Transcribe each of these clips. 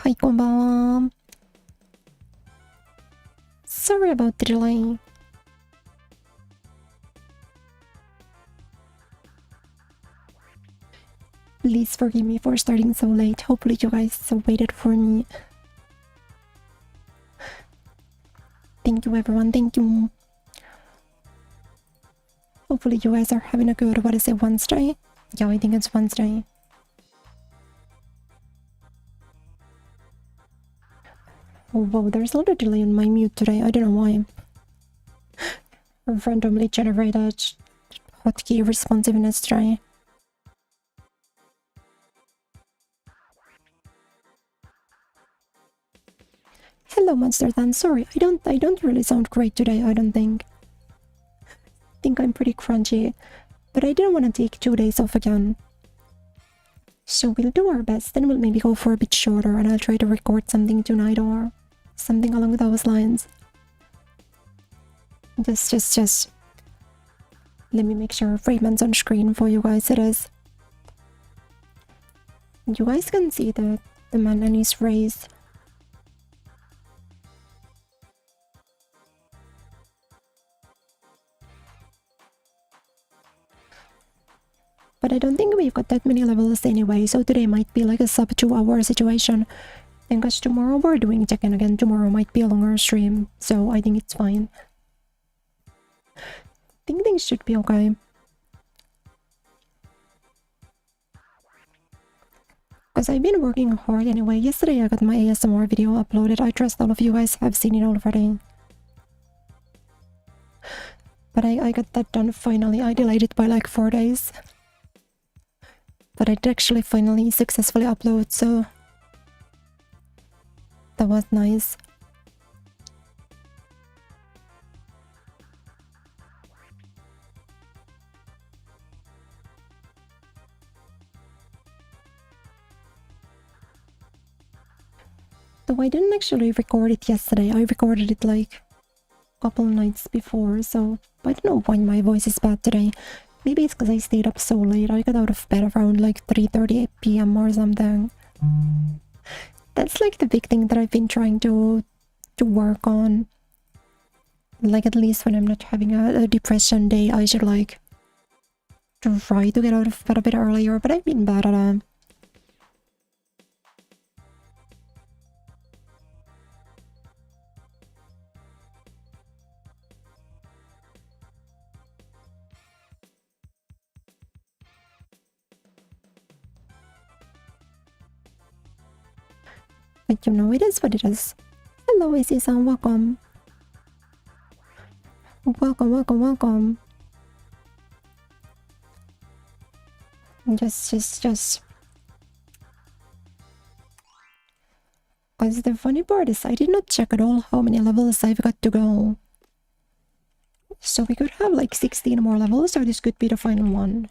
はい、こんばんは。Sorry about the delay. Please forgive me for starting so late. Hopefully you guys waited for me. Thank you everyone, thank you. Hopefully you guys are having a good, what is it, Wednesday? Yeah, I think it's Wednesday. Oh wow, there's a little delay on my mute today, I don't know why. Randomly generated hotkey responsiveness today. Hello Monster Dan, sorry, I don't really sound great today, I don't think. I think I'm pretty crunchy, but I didn't want to take 2 days off again. So we'll do our best, then we'll maybe go for a bit shorter and I'll try to record something tonight or something along those lines. Just... Let me make sure Rayman's on screen for you guys, it is. You guys can see the man and his race. But I don't think we've got that many levels anyway, so today might be like a sub 2 hour situation. And because tomorrow we're doing Tekken again, tomorrow might be a longer stream, so I think it's fine. I think things should be okay. Because I've been working hard anyway. Yesterday I got my ASMR video uploaded. I trust all of you guys have seen it already. But I got that done finally. I delayed it by like 4 days. But I did actually finally successfully upload, so that was nice. Though I didn't actually record it yesterday, I recorded it like a couple nights before, so I don't know why my voice is bad today. Maybe it's because I stayed up so late. I got out of bed around like 3:30 p.m. or something. That's like the big thing that I've been trying to work on. Like at least when I'm not having a depression day, I should like try to get out of bed a bit earlier, but I've been bad at it. But you know, it is what it is. Hello, Izzy-san, welcome. Welcome. Just. Because the funny part is I did not check at all how many levels I've got to go. So we could have like 16 more levels, or this could be the final one.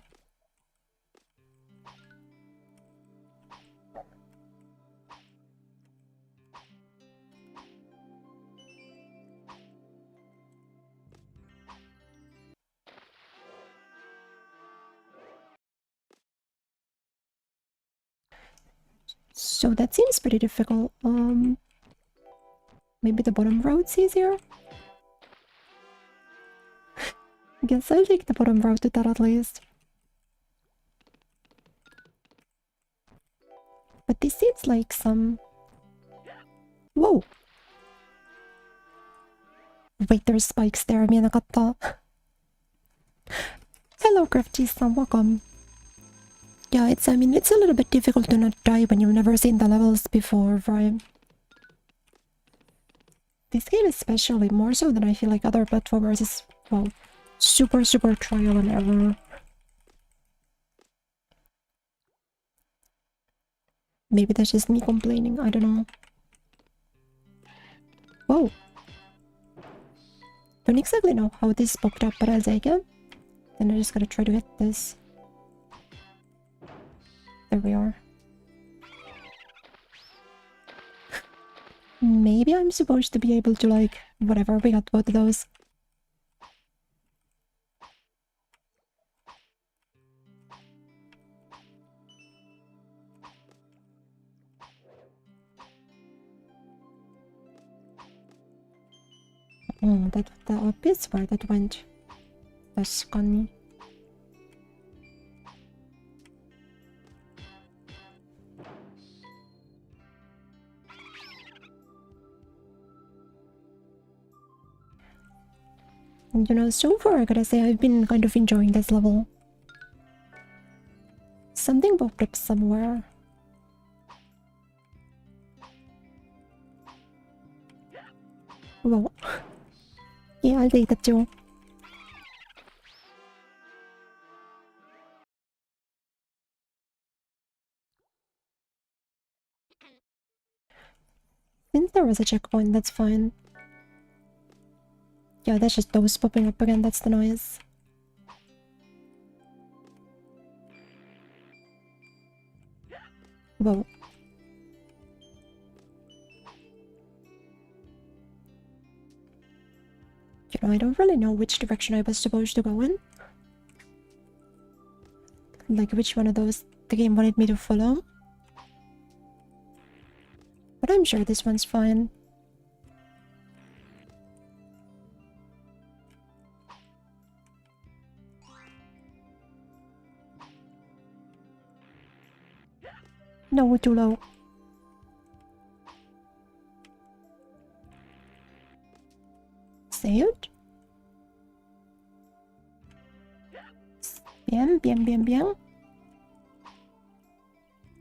So that seems pretty difficult. Maybe the bottom road's easier? I guess I'll take the bottom road to that at least. But this seems like some... Whoa! Wait, there's spikes there. 見えなかった. Hello, Crafty-san, welcome. Yeah, it's a little bit difficult to not die when you've never seen the levels before, right? This game especially, more so than I feel like other platformers, is, well, super trial and error. Maybe that's just me complaining, I don't know. Whoa! Don't exactly know how this popped up, but I'll take it. Then I just gotta try to hit this. There we are. Maybe I'm supposed to be able to like... Whatever, we got both of those. that the up is where that went. 確かに。You know, so far I gotta say I've been kind of enjoying this level. Something popped up somewhere. Well, yeah, I'll take that too. Since there was a checkpoint, that's fine. Yeah, that's just those popping up again, that's the noise. Whoa. You know, I don't really know which direction I was supposed to go in. Like, which one of those the game wanted me to follow. But I'm sure this one's fine. No, too low. Saved? Bien, bien, bien, bien.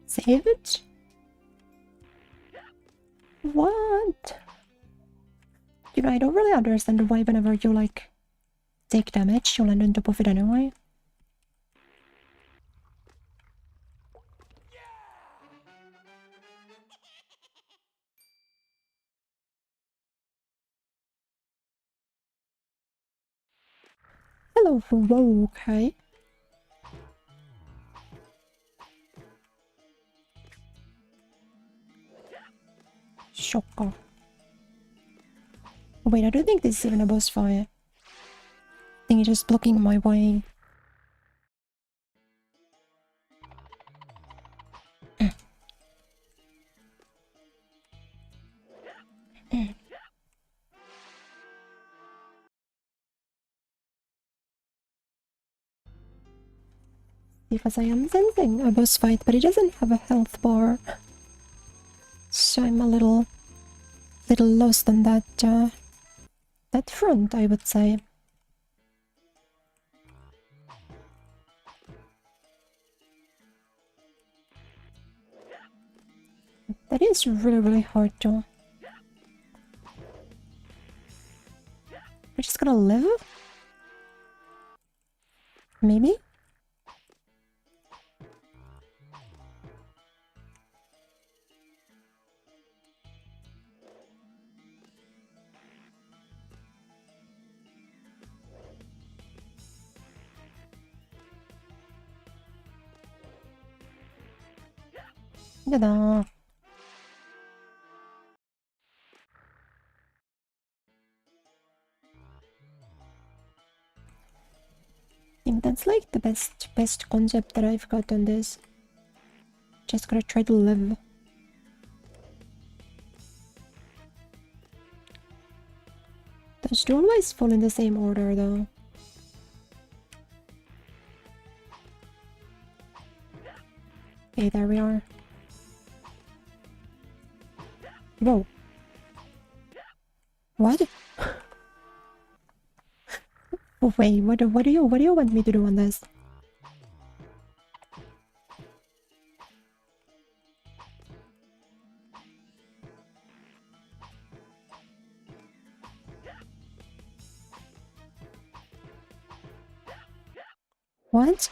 Saved? What? You know, I don't really understand why whenever you, like, take damage, you land on top of it anyway. Hello, whoa, okay. Shocker. Wait, I don't think this is even a boss fight. I think it's just blocking my way. Because I am sensing a boss fight, but it doesn't have a health bar. So I'm a little lost on that, that front, I would say. That is really, really hard to... We're just gonna live? Maybe? Yada. I think that's like the best concept that I've got on this. Just gotta try to live. Those do always fall in the same order though. Okay, there we are. Whoa. What? Oh, wait, what do you want me to do on this? What?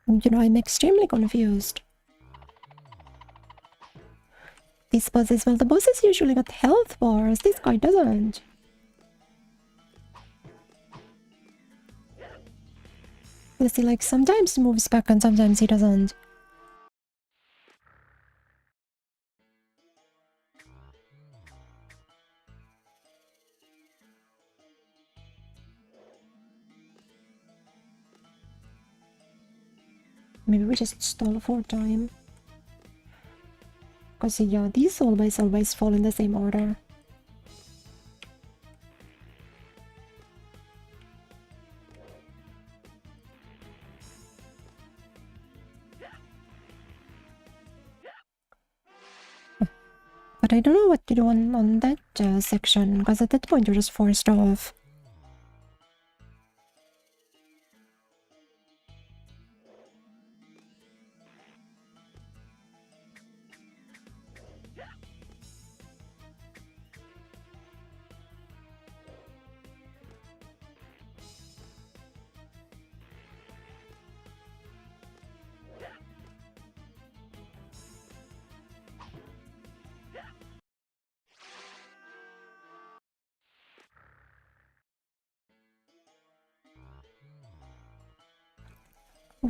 You know, I'm extremely confused. These bosses, well, the bosses usually got health bars. This guy doesn't. You see, like, sometimes he moves back and sometimes he doesn't. Maybe we just stall for time. Because yeah, these always fall in the same order. But I don't know what to do on that section, because at that point you're just forced off.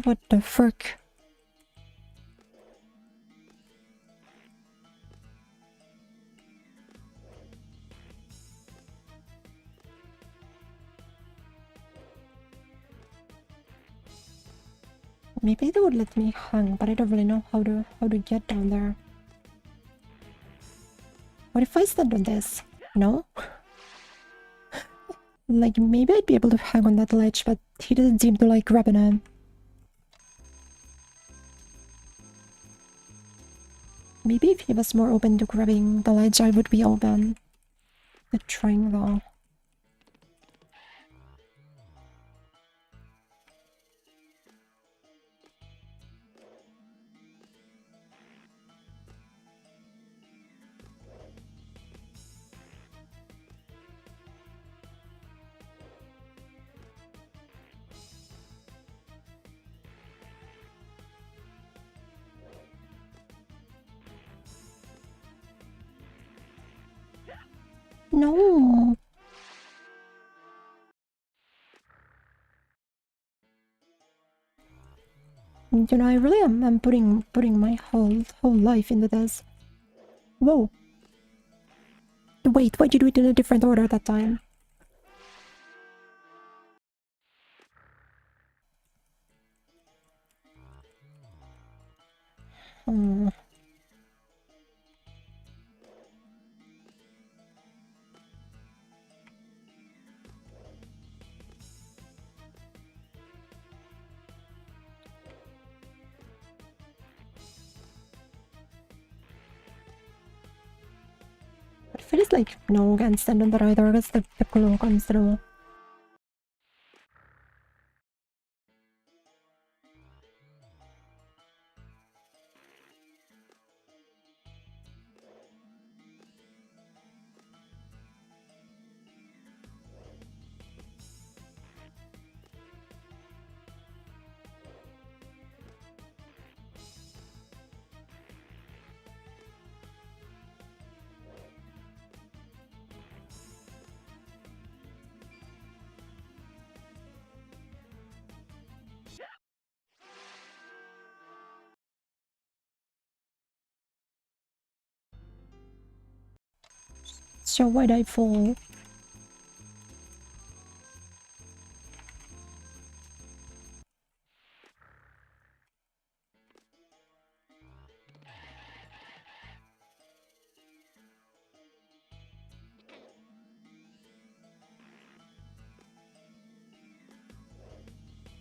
What the frick? Maybe they would let me hang, but I don't really know how to get down there. What if I stand on this? No? Like, maybe I'd be able to hang on that ledge, but he doesn't seem to like grabbing him. Maybe if he was more open to grabbing the ledge, I would be open to trying though. No. You know, I really am. I'm putting my whole life into this. Whoa. Wait, why'd you do it in a different order that time? Hmm. But if it is like, no, can't stand on that either, because the glow comes through. So why'd I fall?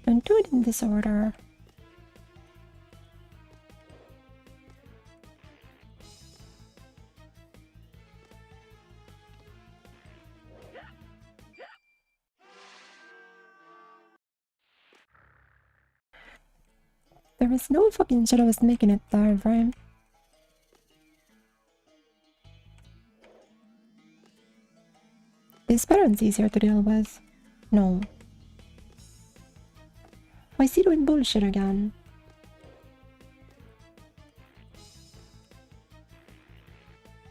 Don't do it in this order. There was no fucking shit I was making it there, right? This pattern's easier to deal with. No. Why is he doing bullshit again?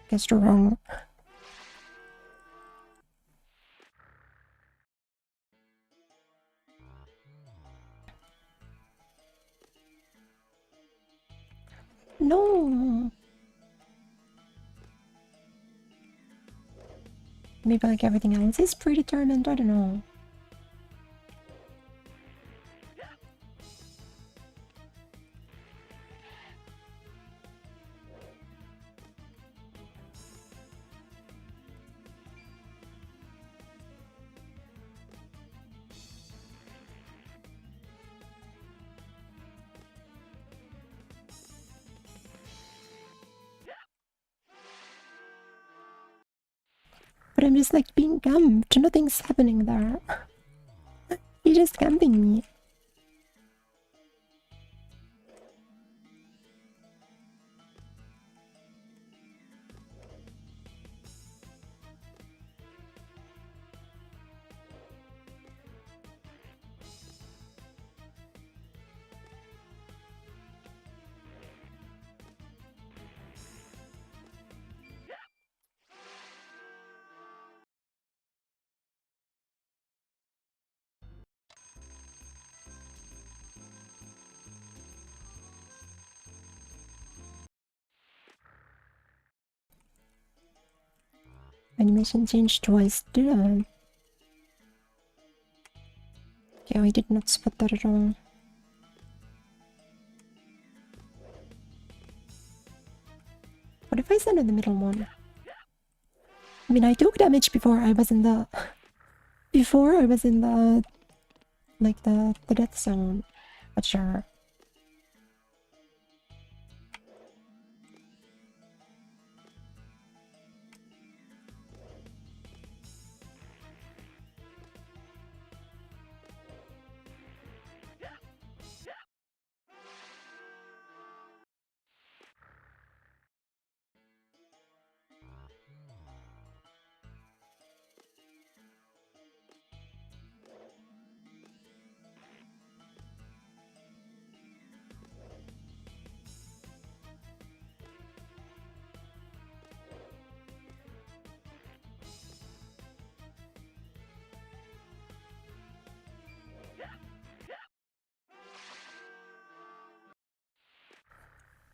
Guess you're wrong. No. Maybe like everything else is predetermined, I don't know. but I'm just like being camped. Nothing's happening there. You're just camping me. Animation changed twice, did I? Yeah, I did not spot that at all. What if I send in the middle one? I mean, I took damage before I was in the... Before I was in the... Like, the death zone. But sure.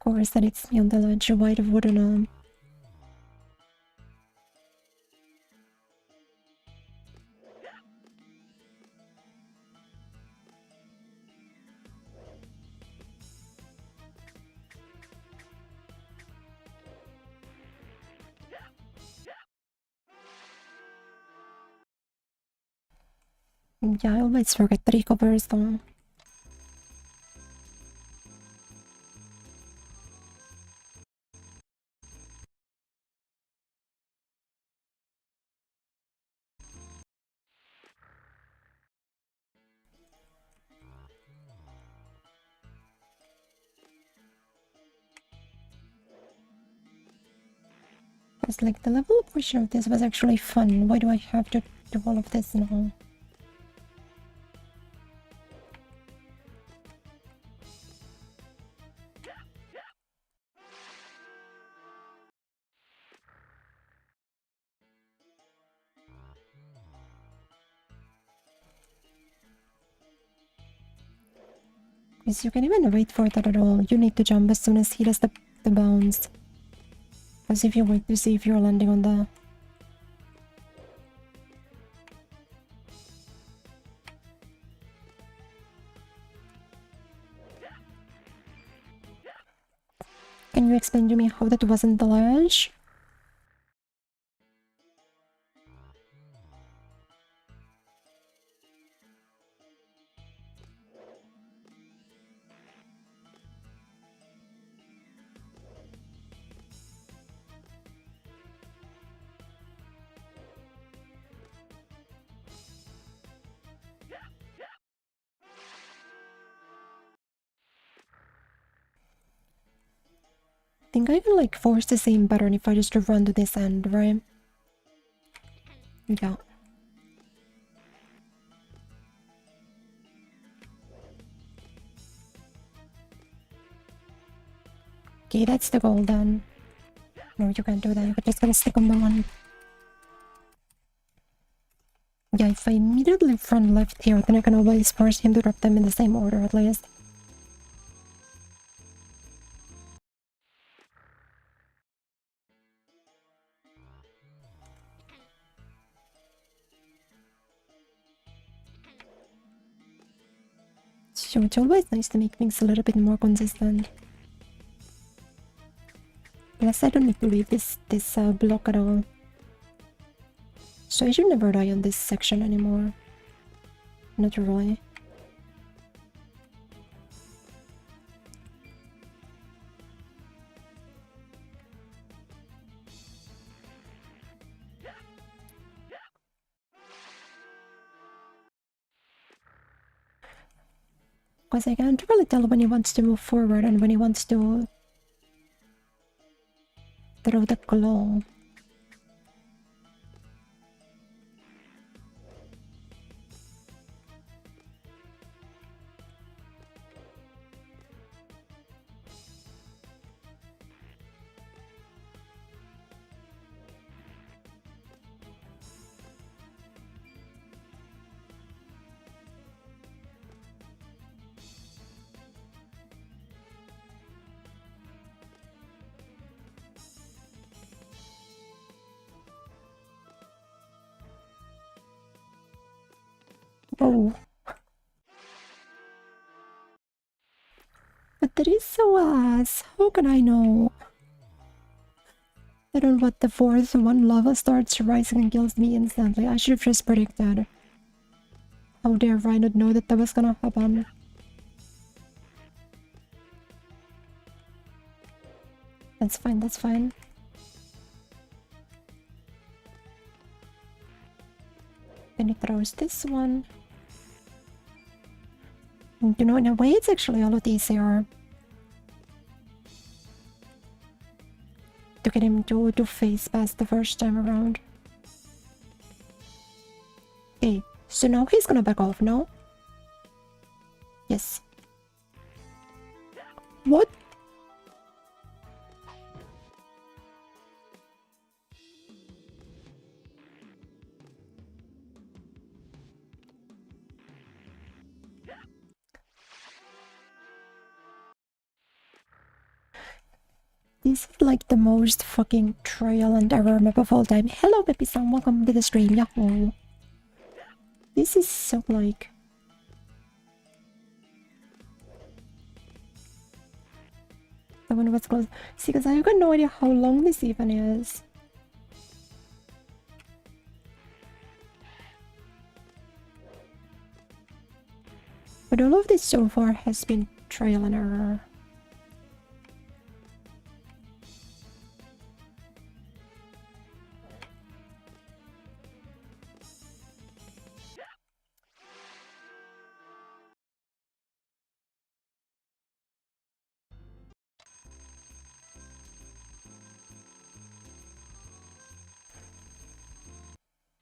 Of course, that it's me on the ledge, white of wooden arm. Yeah, I always forget that he covers though. It's like the level portion of this was actually fun. Why do I have to do all of this now? Because you can even wait for that at all. You need to jump as soon as he does the bounce. Because if you wait to see if you're landing on the... Can you explain to me how that wasn't the ledge? I think I can like force the same pattern if I just run to this end, right? Yeah. Okay, that's the goal then. No, you can't do that. You're just gonna stick on the one. Yeah, if I immediately run left here, then I can always force him to drop them in the same order at least. So it's always nice to make things a little bit more consistent. Plus, I don't need to leave this block at all. So I should never die on this section anymore. Not really. Because I can't really tell when he wants to move forward and when he wants to throw the claw. Oh. But that is so ass. How can I know? I don't know what the fourth one lava starts rising and kills me instantly. I should have just predicted. How dare I not know that that was gonna happen? That's fine, that's fine. Then he throws this one. You know, in a way, it's actually a lot easier to get him to face past the first time around. Okay, so now he's gonna back off, no? Yes. What? This is like the most fucking trial and error map of all time. Hello, Peppy-san, welcome to the stream, yahoo! This is so like... The one was close. See, because I've got no idea how long this even is. But all of this so far has been trial and error.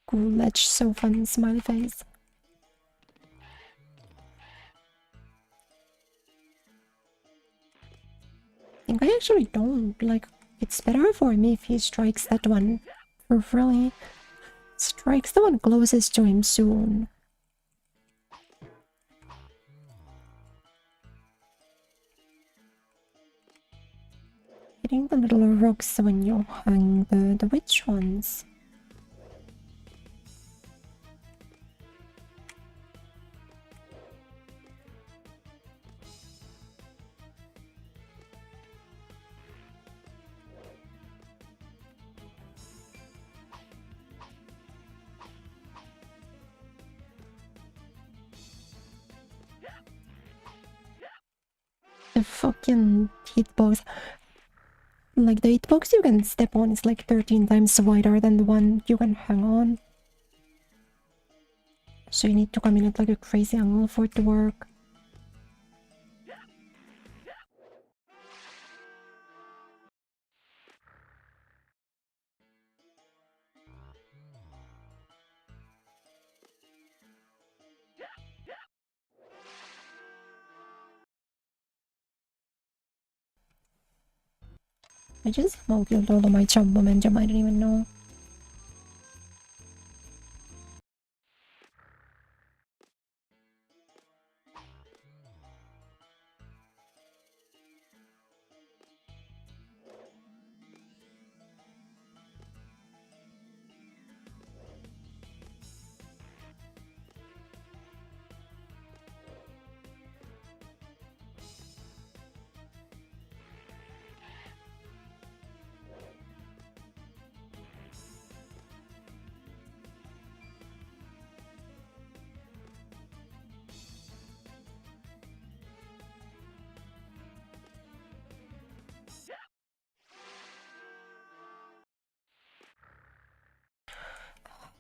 Cool ledge, so fun, smiley face. I think I actually don't, like, it's better for me if he strikes that one. Or really, strikes the one closest to him soon. Hitting the little rocks when you hang the witch ones. The fucking hitbox. Like, the hitbox you can step on is like 13 times wider than the one you can hang on. So you need to come in at like a crazy angle for it to work. I just killed all of my jump momentum, I didn't even know.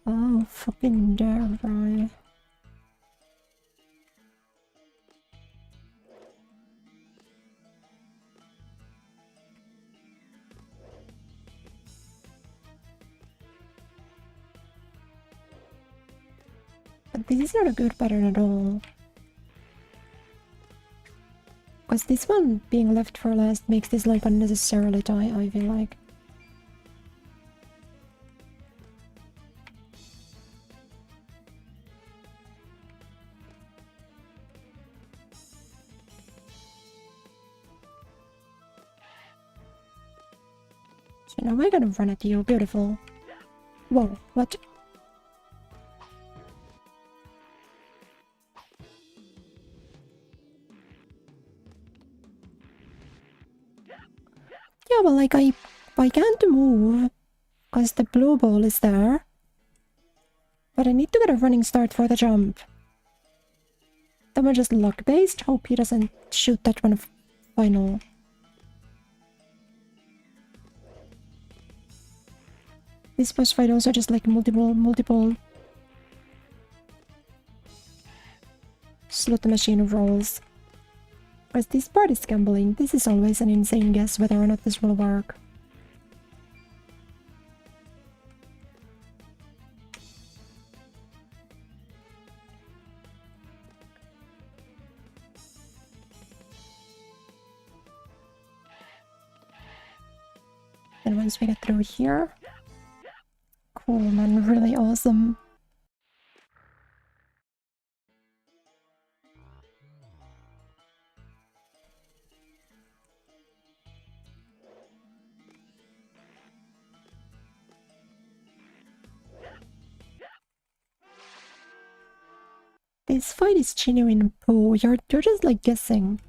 Oh, fucking dare I. But this is not a good pattern at all. Because this one being left for last makes this like unnecessarily tight, I feel like. So now we're gonna run at you, beautiful. Whoa, what? Yeah, well, like, I can't move, because the blue ball is there. But I need to get a running start for the jump. Then we're just luck-based, hope he doesn't shoot that one final. This boss fight also just like multiple slot machine rolls. Because this part is gambling, this is always an insane guess whether or not this will work. And once we get through here... Cool, man, really awesome. This fight is genuine poo. You're just like guessing.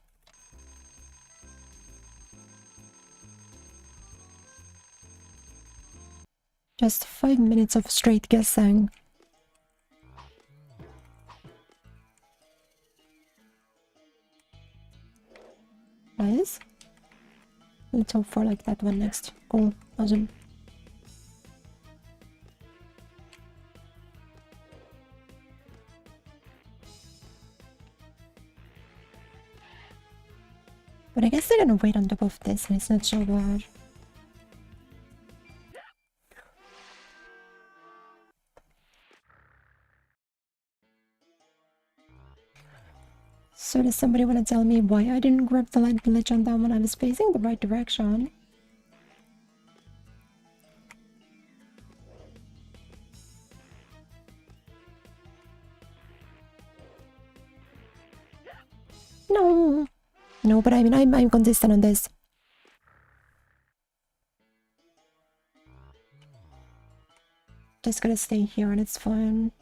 Just 5 minutes of straight guessing. Nice. Let's hope for like that one next. Cool. Awesome. But I guess they're gonna wait on top of this and it's not so bad. So does somebody want to tell me why I didn't grab the light village on that one? I was facing the right direction. No. No, but I mean, I'm consistent on this. Just gotta stay here and it's fine.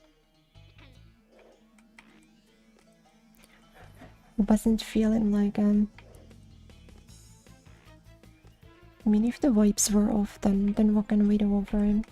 Wasn't feeling like I mean, if the wipes were off, then what can we do over him?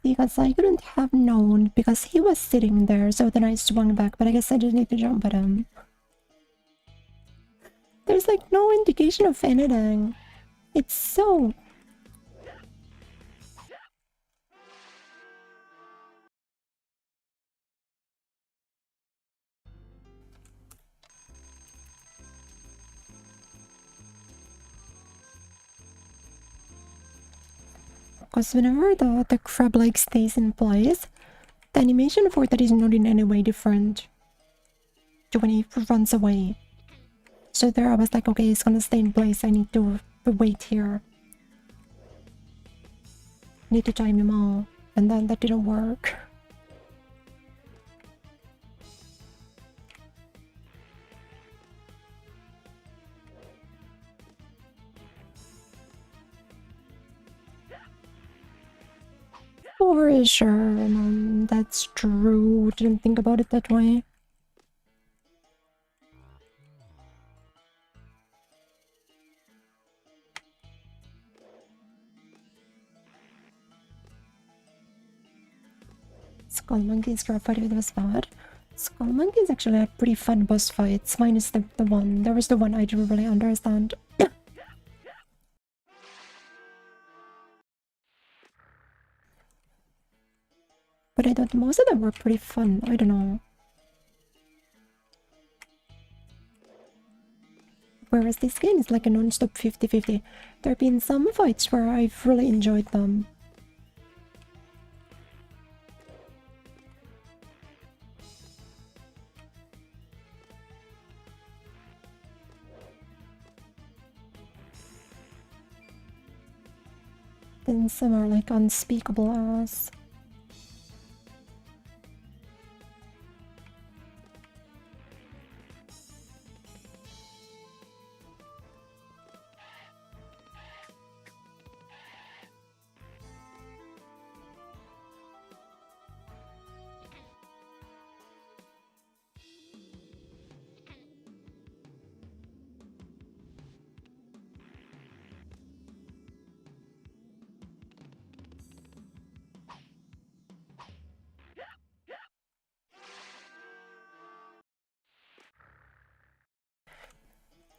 Because I couldn't have known, because he was sitting there, so then I swung back, but I guess I didn't need to jump at him. There's like no indication of anything. It's so... Because whenever the crab like stays in place, the animation for that is not in any way different to when he runs away. So there I was like, okay, it's gonna stay in place, I need to wait here. Need to time him out, and then that didn't work. For sure, that's true. Didn't think about it that way. Skull Monkey's grab fight with was bad. Skull Monkey's actually had pretty fun boss fights, minus the one. There was the one I didn't really understand. But I thought most of them were pretty fun. I don't know. Whereas this game is like a non-stop 50-50. There have been some fights where I've really enjoyed them. Then some are like unspeakable ass.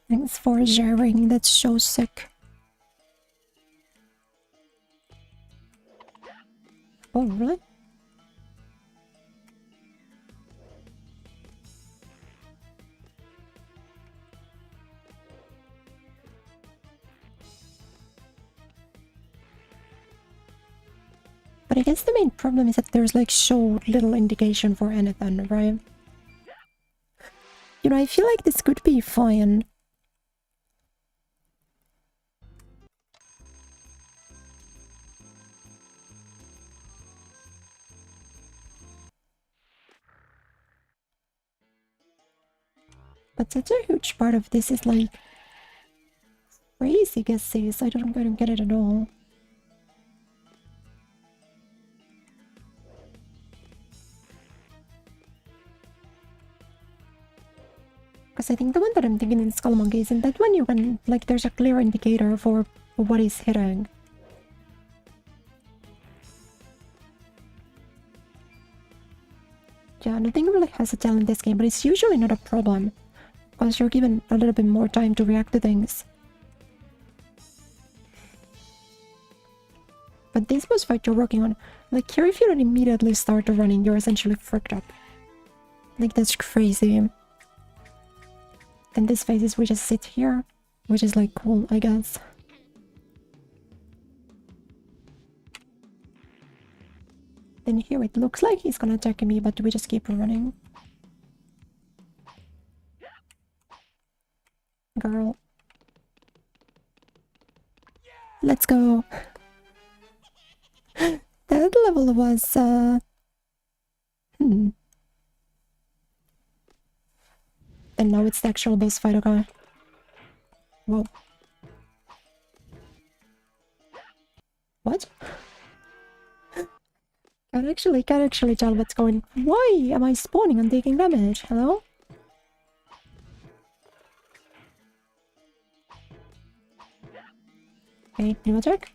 Thanks for sharing, that's so sick. Oh, really? But I guess the main problem is that there's like so little indication for anything, right? You know, I feel like this could be fine. But such a huge part of this is like crazy guesses. I don't get it at all. Because I think the one that I'm thinking in Skull Monkey isn't that one you can, like, there's a clear indicator for what he's hitting. Yeah, nothing really has a tell in this game, but it's usually not a problem. Because you're given a little bit more time to react to things. But this boss fight you're working on, like here if you don't immediately start running, you're essentially fricked up. Like that's crazy. Then this phase is we just sit here, which is like cool, I guess. Then here it looks like he's gonna attack me, but we just keep running. Girl. Let's go. That level was, And now it's the actual boss fight, okay? Whoa. What? Can't actually tell what's going... Why am I spawning and taking damage? Hello? Okay, new attack.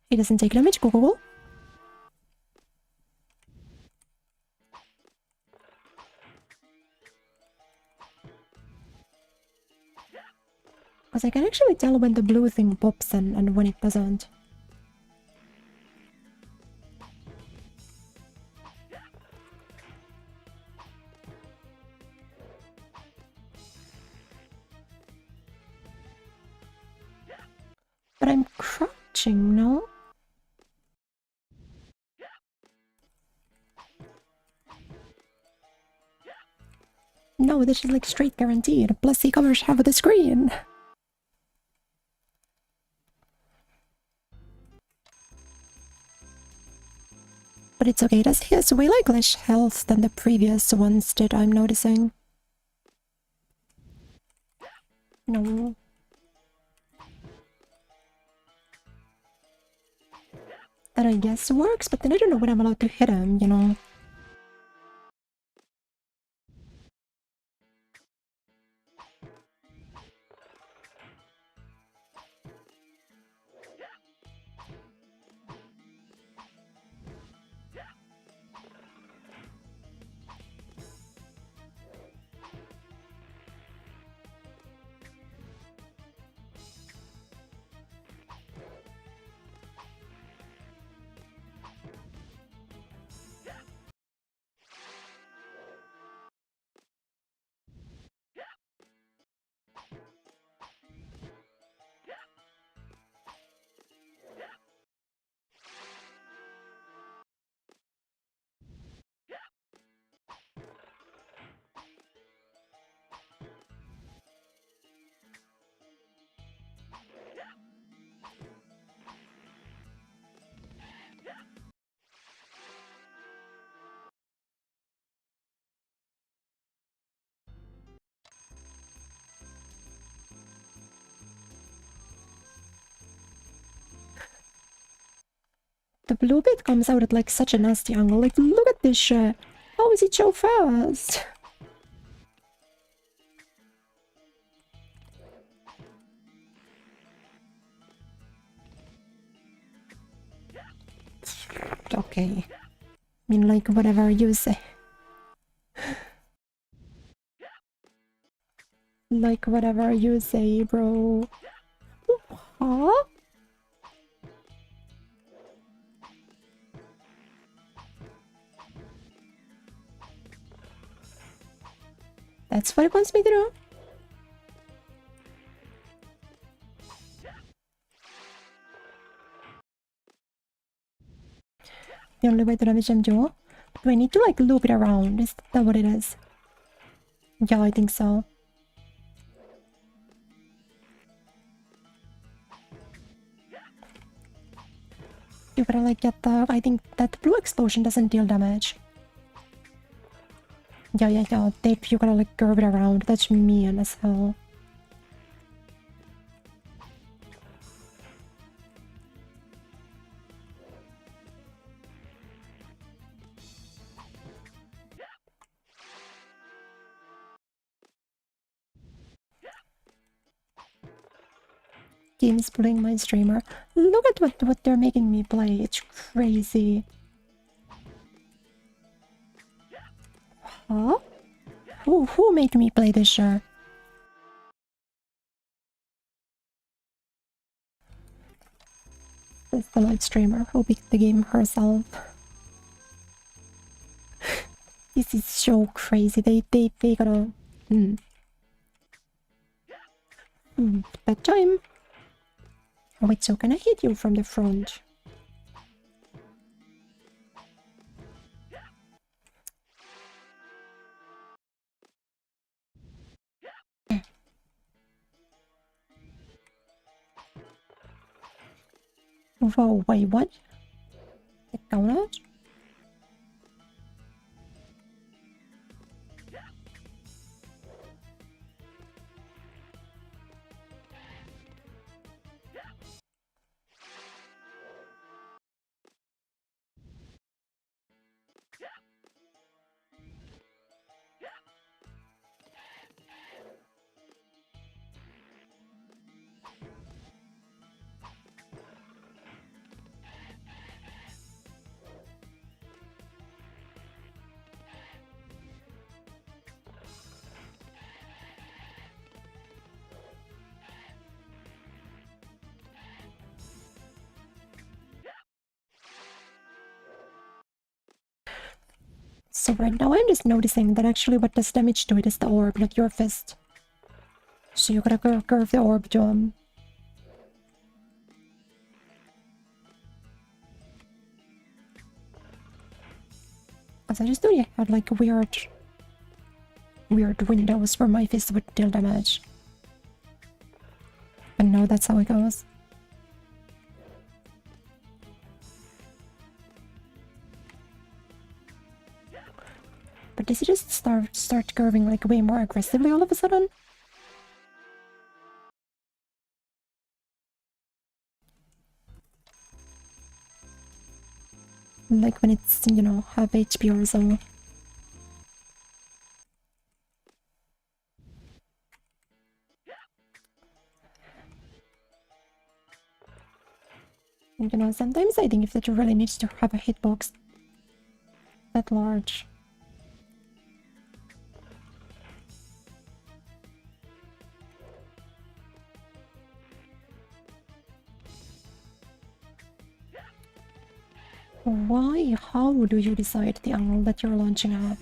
He doesn't take damage. Go, go, go. Because I can actually tell when the blue thing pops and when it doesn't. But I'm crouching, no? No, this is like straight guaranteed. Plus he covers half of the screen. But it's okay, he has way like less health than the previous ones did, I'm noticing. No. that I guess works, but then I don't know when I'm allowed to hit him, you know? The blue bit comes out at like such a nasty angle. Like, look at this shit. How is it so fast? Okay. I mean, like, whatever you say. Like, whatever you say, bro. Huh? That's what it wants me to do? The only way to damage them, Joe? Do I need to, like, loop it around? Is that what it is? Yeah, I think so. You gotta, like, get the... I think that blue explosion doesn't deal damage. Yeah, you gotta, like, curve it around. That's mean as hell. Game's pulling my streamer. Look at what they're making me play. It's crazy. Huh? Who made me play this shirt? It's the live streamer who picked the game herself. This is so crazy. They gotta... Bedtime. Oh wait, so can I hit you from the front? Whoa, wait, what? The donut? So right now I'm just noticing that actually what does damage to it is the orb, not your fist. So you gotta curve the orb to him. As I just knew had like weird windows where my fist would deal damage. But no, that's how it goes. But does he just start curving like way more aggressively all of a sudden? Like when it's, you know, half HP or so. And you know, sometimes I think if that really needs to have a hitbox that large. Why? How do you decide the angle that you're launching at?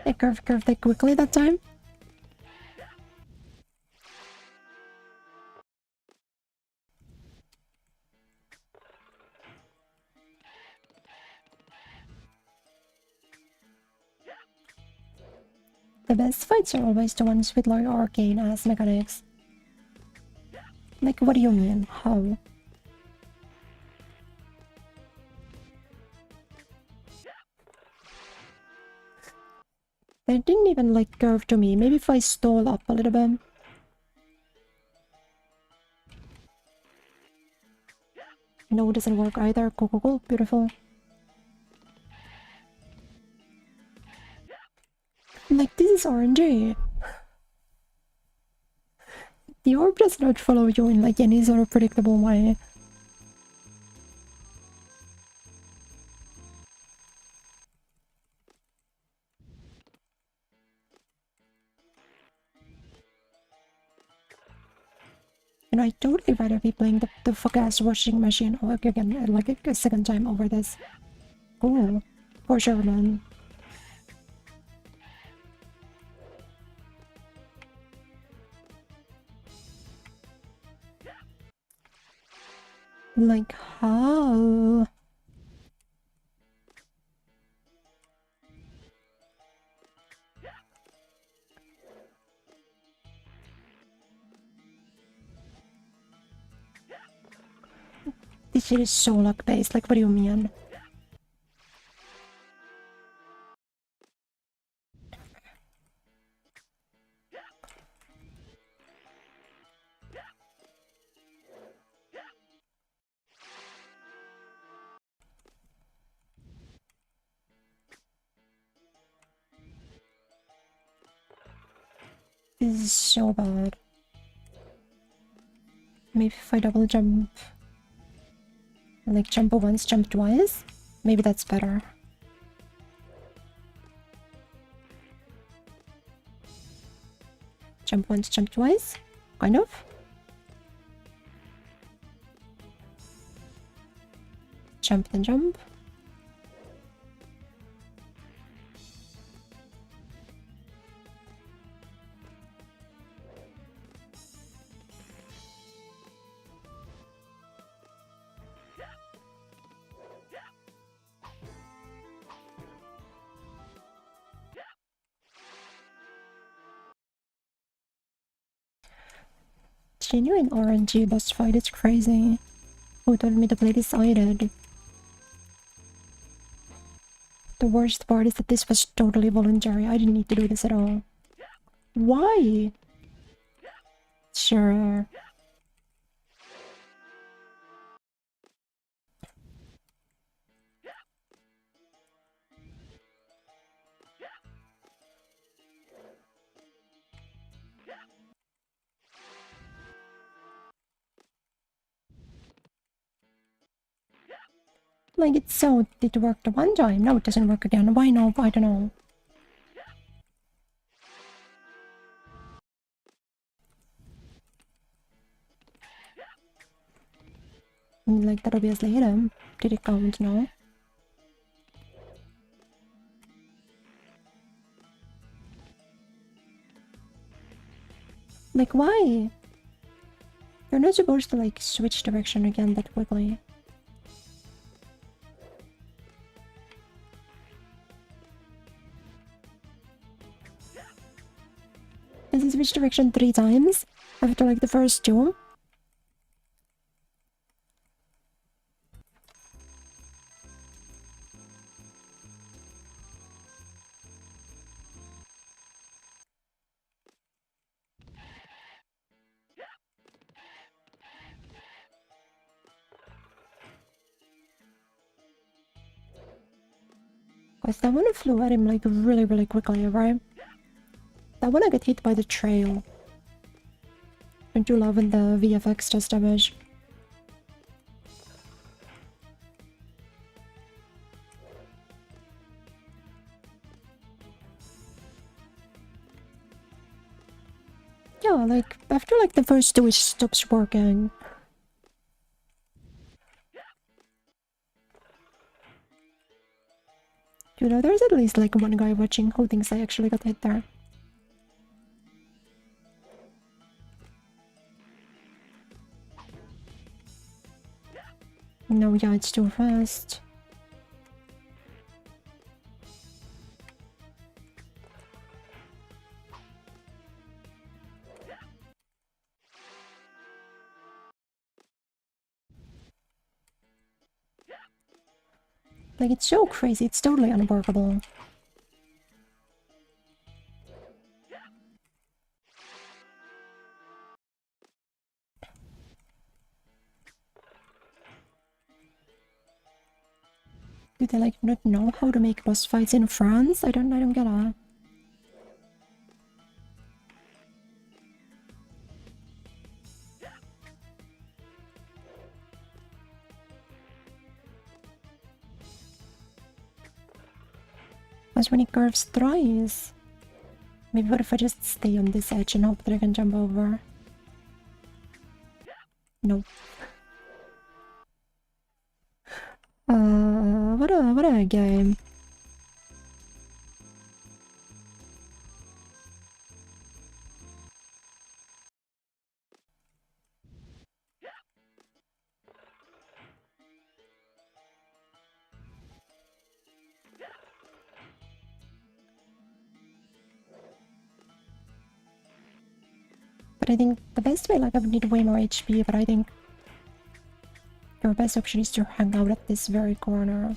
I curved that quickly that time. The best fights are always the ones with like arcane ass mechanics. Like, what do you mean? How? They didn't even like curve to me. Maybe if I stall up a little bit. No, it doesn't work either. Cool. Beautiful. Like, this is RNG. The orb does not follow you in like any sort of predictable way. And I'd totally rather be playing the fuck-ass washing machine again, like a second time over this. Cool. For sure, man. Like, how? This shit is so luck-based, like, what do you mean? This is so bad. Maybe if I double jump... Like, jump once, jump twice? Maybe that's better. Jump once, jump twice? Kind of? Jump, then jump. Genuine RNG boss fight is crazy. Who told me to play decided? The worst part is that this was totally voluntary. I didn't need to do this at all. Why? Sure. Like, it's so... It worked one time, now it doesn't work again. Why no? I don't know. Like, that obviously hit him. Did it count? No. Like, why? You're not supposed to, like, switch direction again that quickly. Does he switch direction 3 times? After, like, the first 2? Cause that one flew at him like really quickly, right? That one I get hit by the trail. Don't you love when the VFX does damage? Yeah, like, after like the first two it stops working. You know, there's at least like one guy watching who thinks I actually got hit there. No, yeah, it's too fast. Like, it's so crazy, it's totally unworkable. Do they like not know how to make boss fights in France? I don't get it. Because when it curves thrice. Maybe what if I just stay on this edge and hope that I can jump over? Nope. What a game. But I think the best way, like, I would need way more HP, but I think your best option is to hang out at this very corner.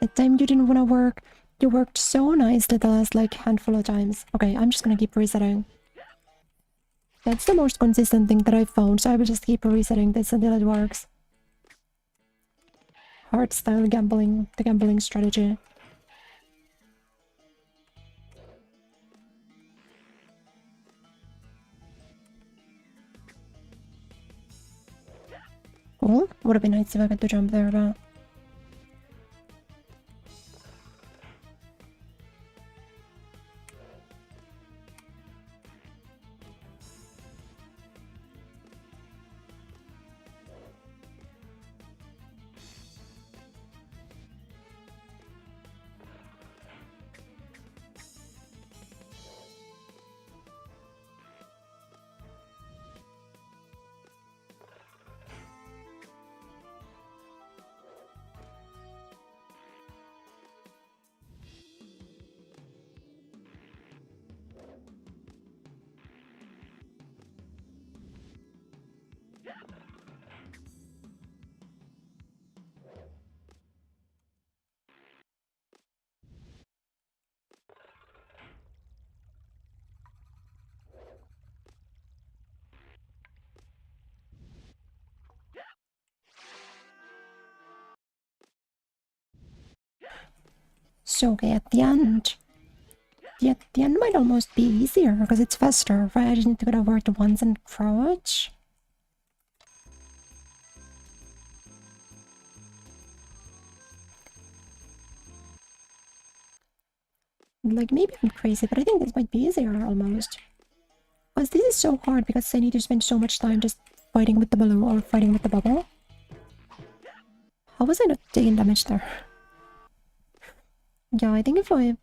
The time you didn't want to work, you worked so nicely the last, like, handful of times. Okay, I'm just gonna keep resetting. That's the most consistent thing that I've found, so I will just keep resetting this until it works. Hard-style gambling, the gambling strategy. Cool. Would have been nice if I got to jump there, but... So, okay, at the end... The end might almost be easier, because it's faster, right? I just need to go over it once and crouch. Like, maybe I'm crazy, but I think this might be easier, almost. Because this is so hard, because I need to spend so much time just fighting with the balloon or fighting with the bubble. How was I not taking damage there? Yeah, I think if I...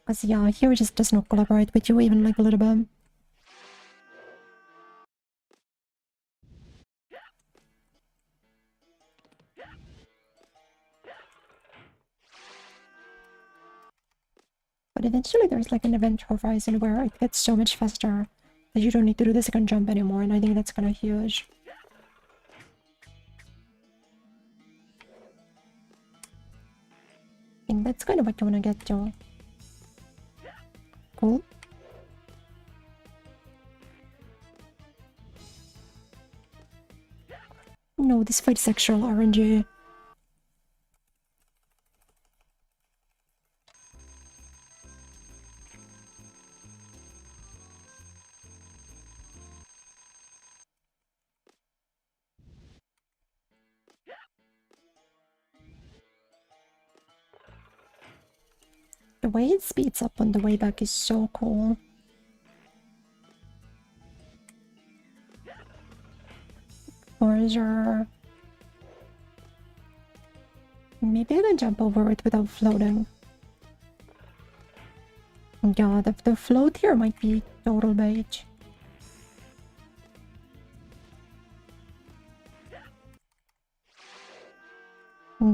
Because, yeah, here it just does not collaborate with you even, like, a little bit. But eventually there's, like, an event horizon where it gets so much faster that you don't need to do the second jump anymore, and I think that's kind of huge. I think that's kind of what you want to get to. Cool. No, this fight is actual RNG. The way it speeds up on the way back is so cool. For sure. Maybe I can jump over it without floating. Yeah, the float here might be total bait.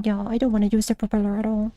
Yeah, I don't want to use the propeller at all.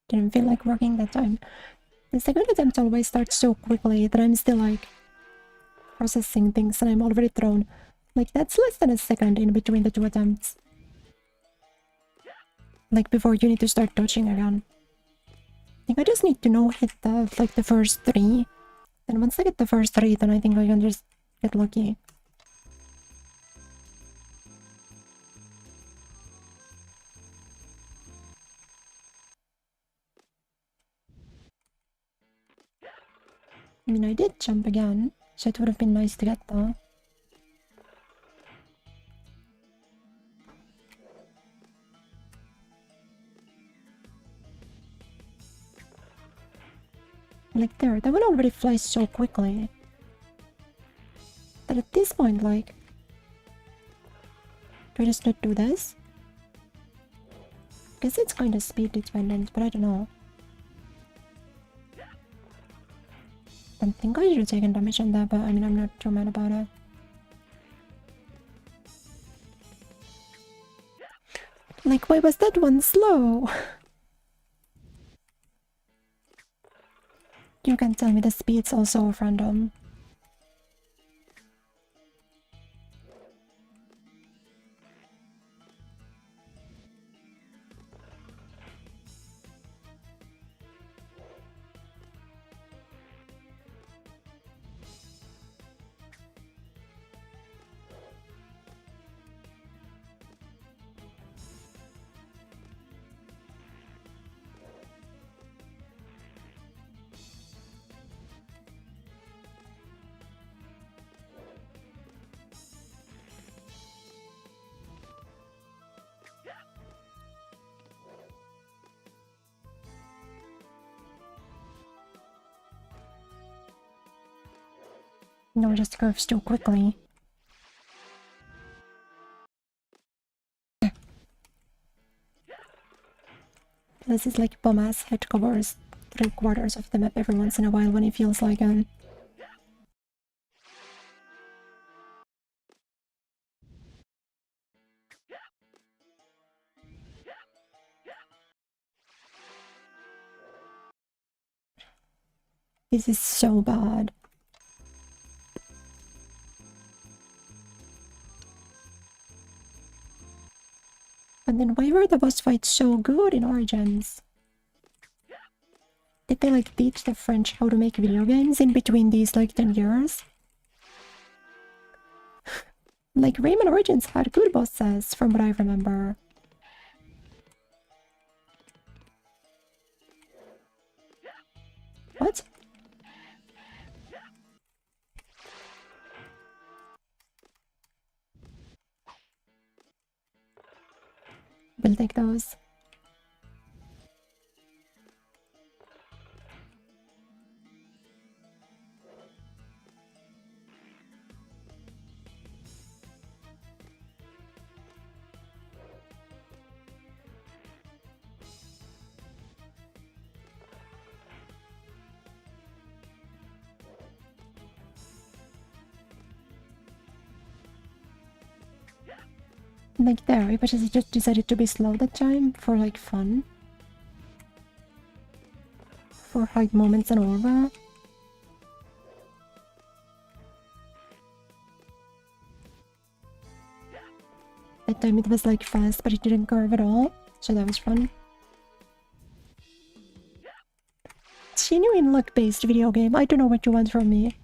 Didn't feel like working that time. The second attempt always starts so quickly that I'm still like processing things and I'm already thrown. Like that's less than a second in between the two attempts. Like before you need to start dodging again. I think I just need to hit the first three. And once I get the first three, then I think I can just get lucky. I mean, I did jump again, so it would have been nice to get that. Like there, that one already flies so quickly. That at this point, like... Do I just not do this? I guess it's kind of speed dependent, but I don't know. I don't think I should have taken damage on that, but I mean, I'm not too mad about it. Like, why was that one slow? You can tell me the speed's also random. No, it just curves too quickly. This is like bum-ass head covers 3/4 of the map every once in a while when it feels like it. This is so bad. But then why were the boss fights so good in Origins? Did they like teach the French how to make video games in between these like 10 years? Like, Rayman Origins had good bosses, from what I remember. What? We'll take those. Like there, but I just decided to be slow that time for like fun. For hide moments and all that. That time it was like fast, but it didn't curve at all, so that was fun. Genuine luck-based video game. I don't know what you want from me.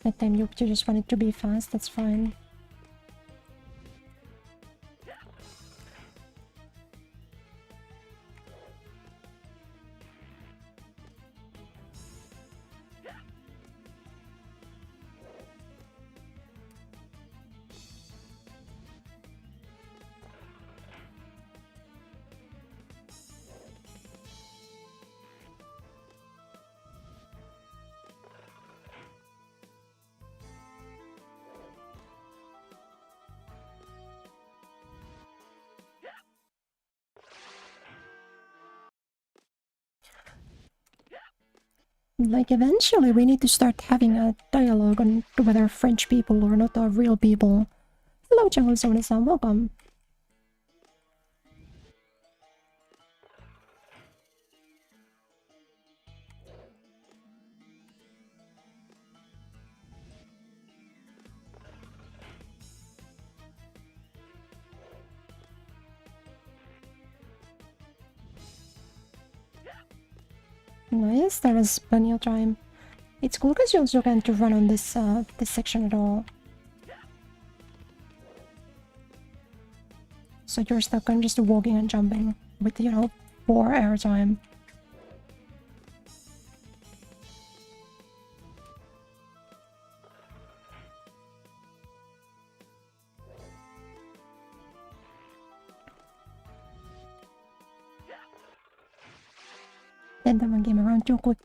That time you just wanted to be fast, that's fine. Like, eventually we need to start having a dialogue on whether French people or not are real people. Hello, Jungle Zone-san, welcome. Nice, there was plenty of time. It's cool because you also can't run on this this section at all. So you're stuck on just walking and jumping with, you know, 4 air time. Then that one came around too quick.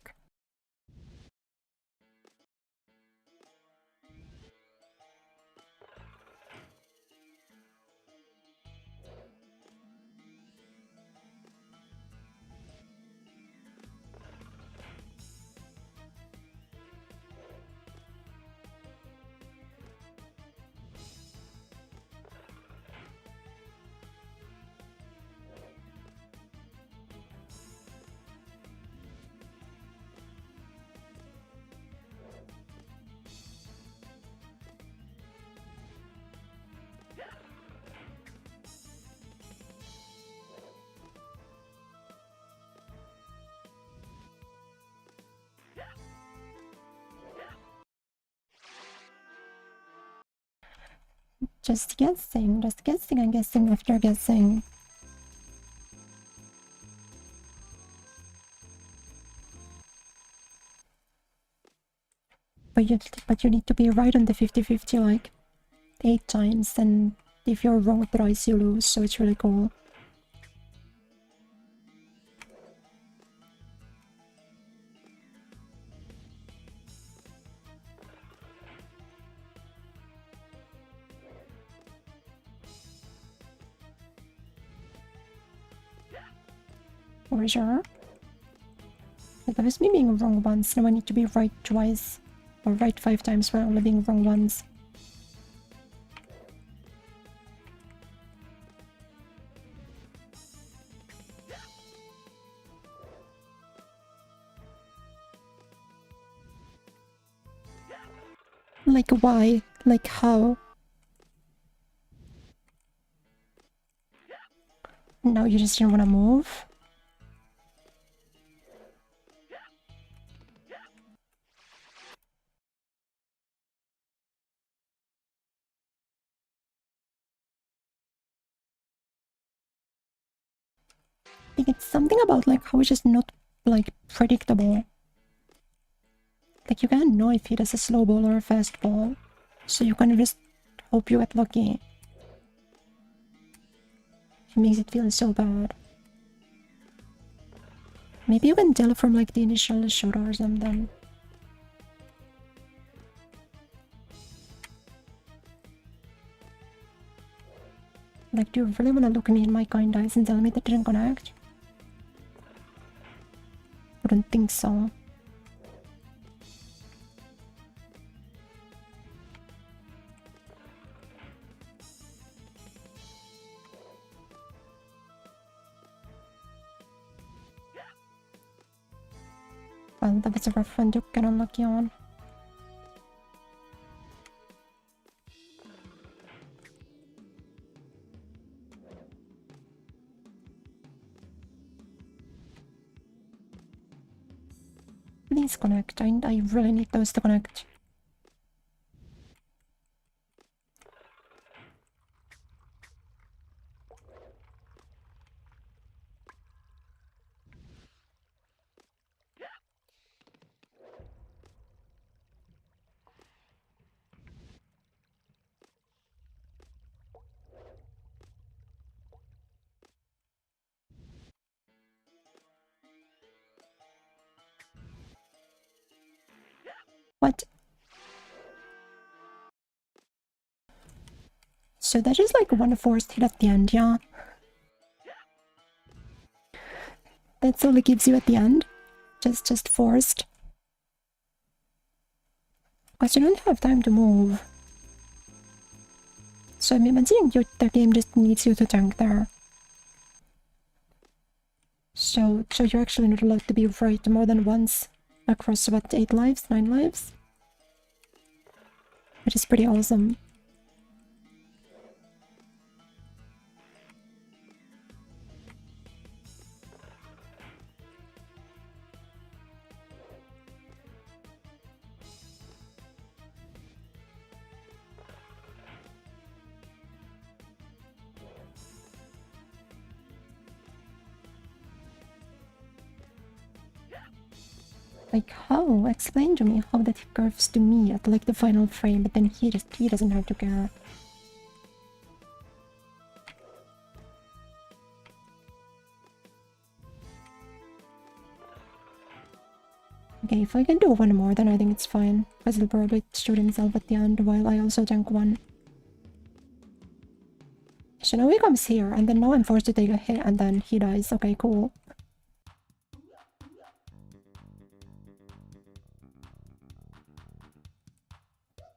Just guessing and guessing after guessing. But you need to be right on the 50-50 like 8 times, and if you're wrong thrice you lose, so it's really cool. For sure. But that was me being wrong once, now I need to be right twice. Or right 5 times for only being wrong once. Like why? Like how? Now you just didn't want to move? I think it's something about like how it's just not like predictable. Like you can't know if he does a slow ball or a fast ball. So you kind of just hope you get lucky. It makes it feel so bad. Maybe you can tell from like the initial shot or something. Like, do you really want to look me in my kind eyes and tell me that didn't connect? I don't think so. Well, that was a rough one to get unlucky on. Please connect. I really need those to connect. What? So that is like one forced hit at the end, yeah? That's all it gives you at the end? Just forced? Because you don't have time to move. So I'm imagining the game just needs you to tank there. So you're actually not allowed to be right more than once across what, 8 lives? 9 lives? Which is pretty awesome. Like how? Explain to me how that curves to me at like the final frame, but then he doesn't have to care. Okay, if I can do one more, then I think it's fine. Because he'll probably shoot himself at the end while I also tank one. So now he comes here, and then now I'm forced to take a hit, and then he dies. Okay, cool.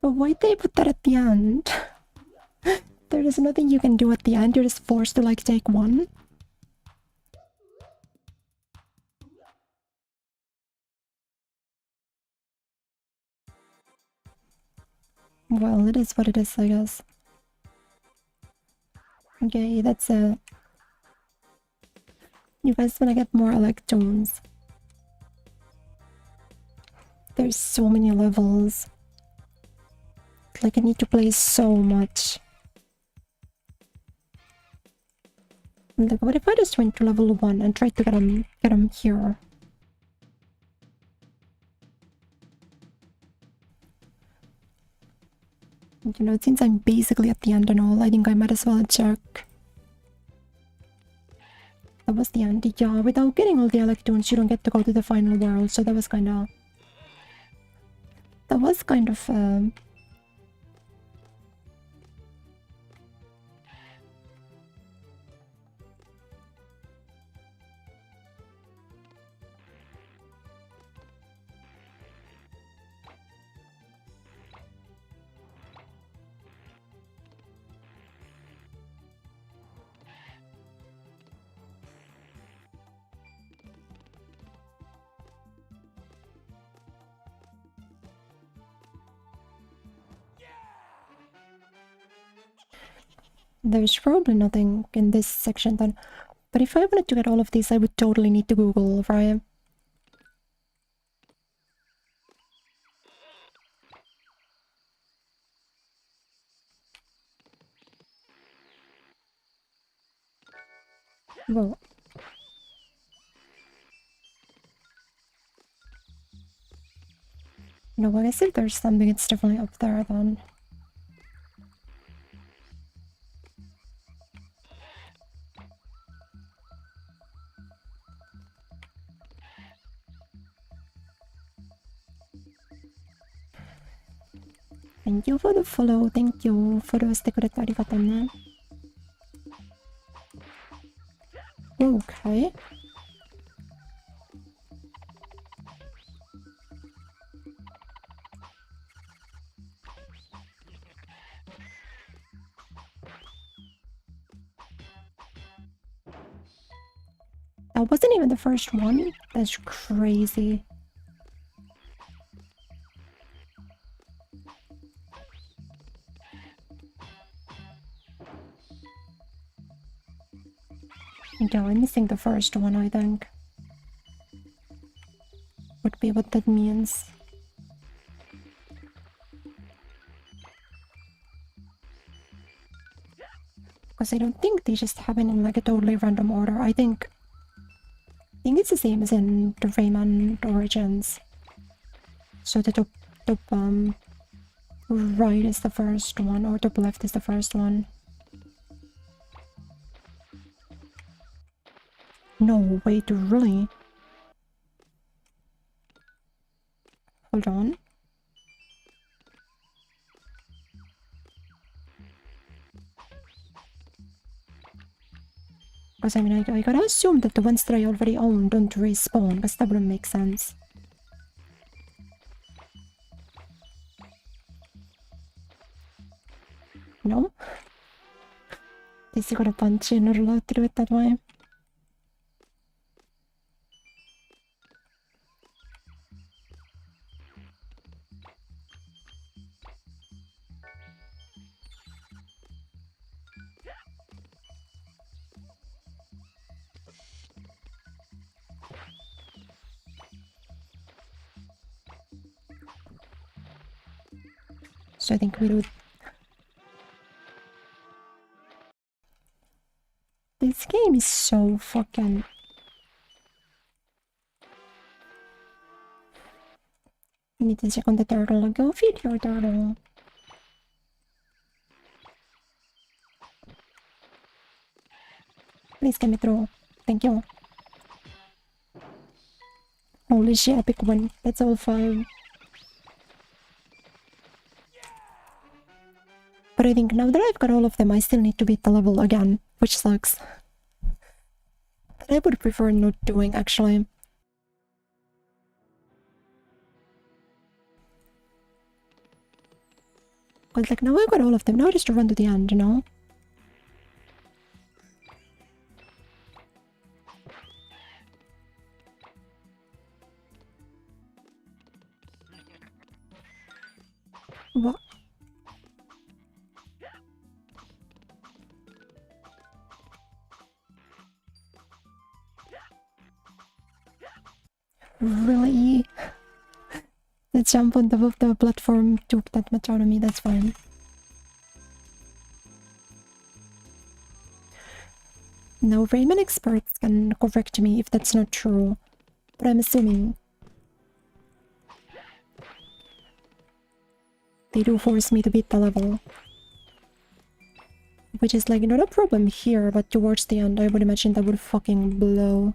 But why'd they put that at the end? There is nothing you can do at the end, you're just forced to like take one. Well, it is what it is, I guess. Okay, that's it. You guys wanna get more electrons. There's so many levels. Like, I need to play so much. Like, what if I just went to level 1 and tried to get him here? You know, since I'm basically at the end and all, I think I might as well check. That was the end. Yeah, without getting all the electrons, you don't get to go to the final world, so that was kind of... That was kind of... There's probably nothing in this section then. But if I wanted to get all of these, I would totally need to Google, right? Well, no, I guess if there's something, it's definitely up there then. Thank you for the follow, thank you. フォローしてくれてありがとうね。Okay. That wasn't even the first one? That's crazy. Yeah, I'm missing the first one, I think. Would be what that means. Because I don't think they just happen in like a totally random order. I think it's the same as in the Rayman Origins. So the top right is the first one, or top left is the first one. No, wait, really? Hold on. Because I mean, I gotta assume that the ones that I already own don't respawn, because that wouldn't make sense. No? This got a punch, you're not allowed to do it that way. So I think we do. This game is so fucking... You need to check on the turtle. Go feed your turtle. Please get me through. Thank you. Holy shit, epic win. That's all 5. But I think now that I've got all of them, I still need to beat the level again, which sucks. But I would prefer not doing, actually. But like, now I've got all of them, now just to run to the end, you know? What? Really? The jump on top of the platform took that much out of me, that's fine. Now, Rayman experts can correct me if that's not true, but I'm assuming they do force me to beat the level. Which is like not a problem here, but towards the end I would imagine that would fucking blow.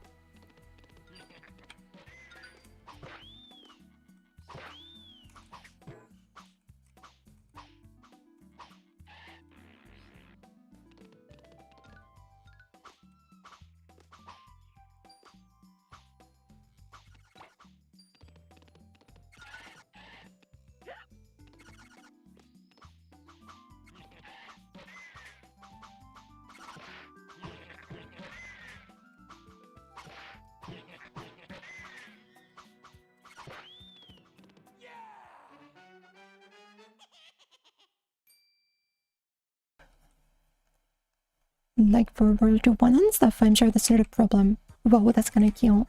like for World 1 and stuff, I'm sure that's not a problem. Whoa, that's gonna kill.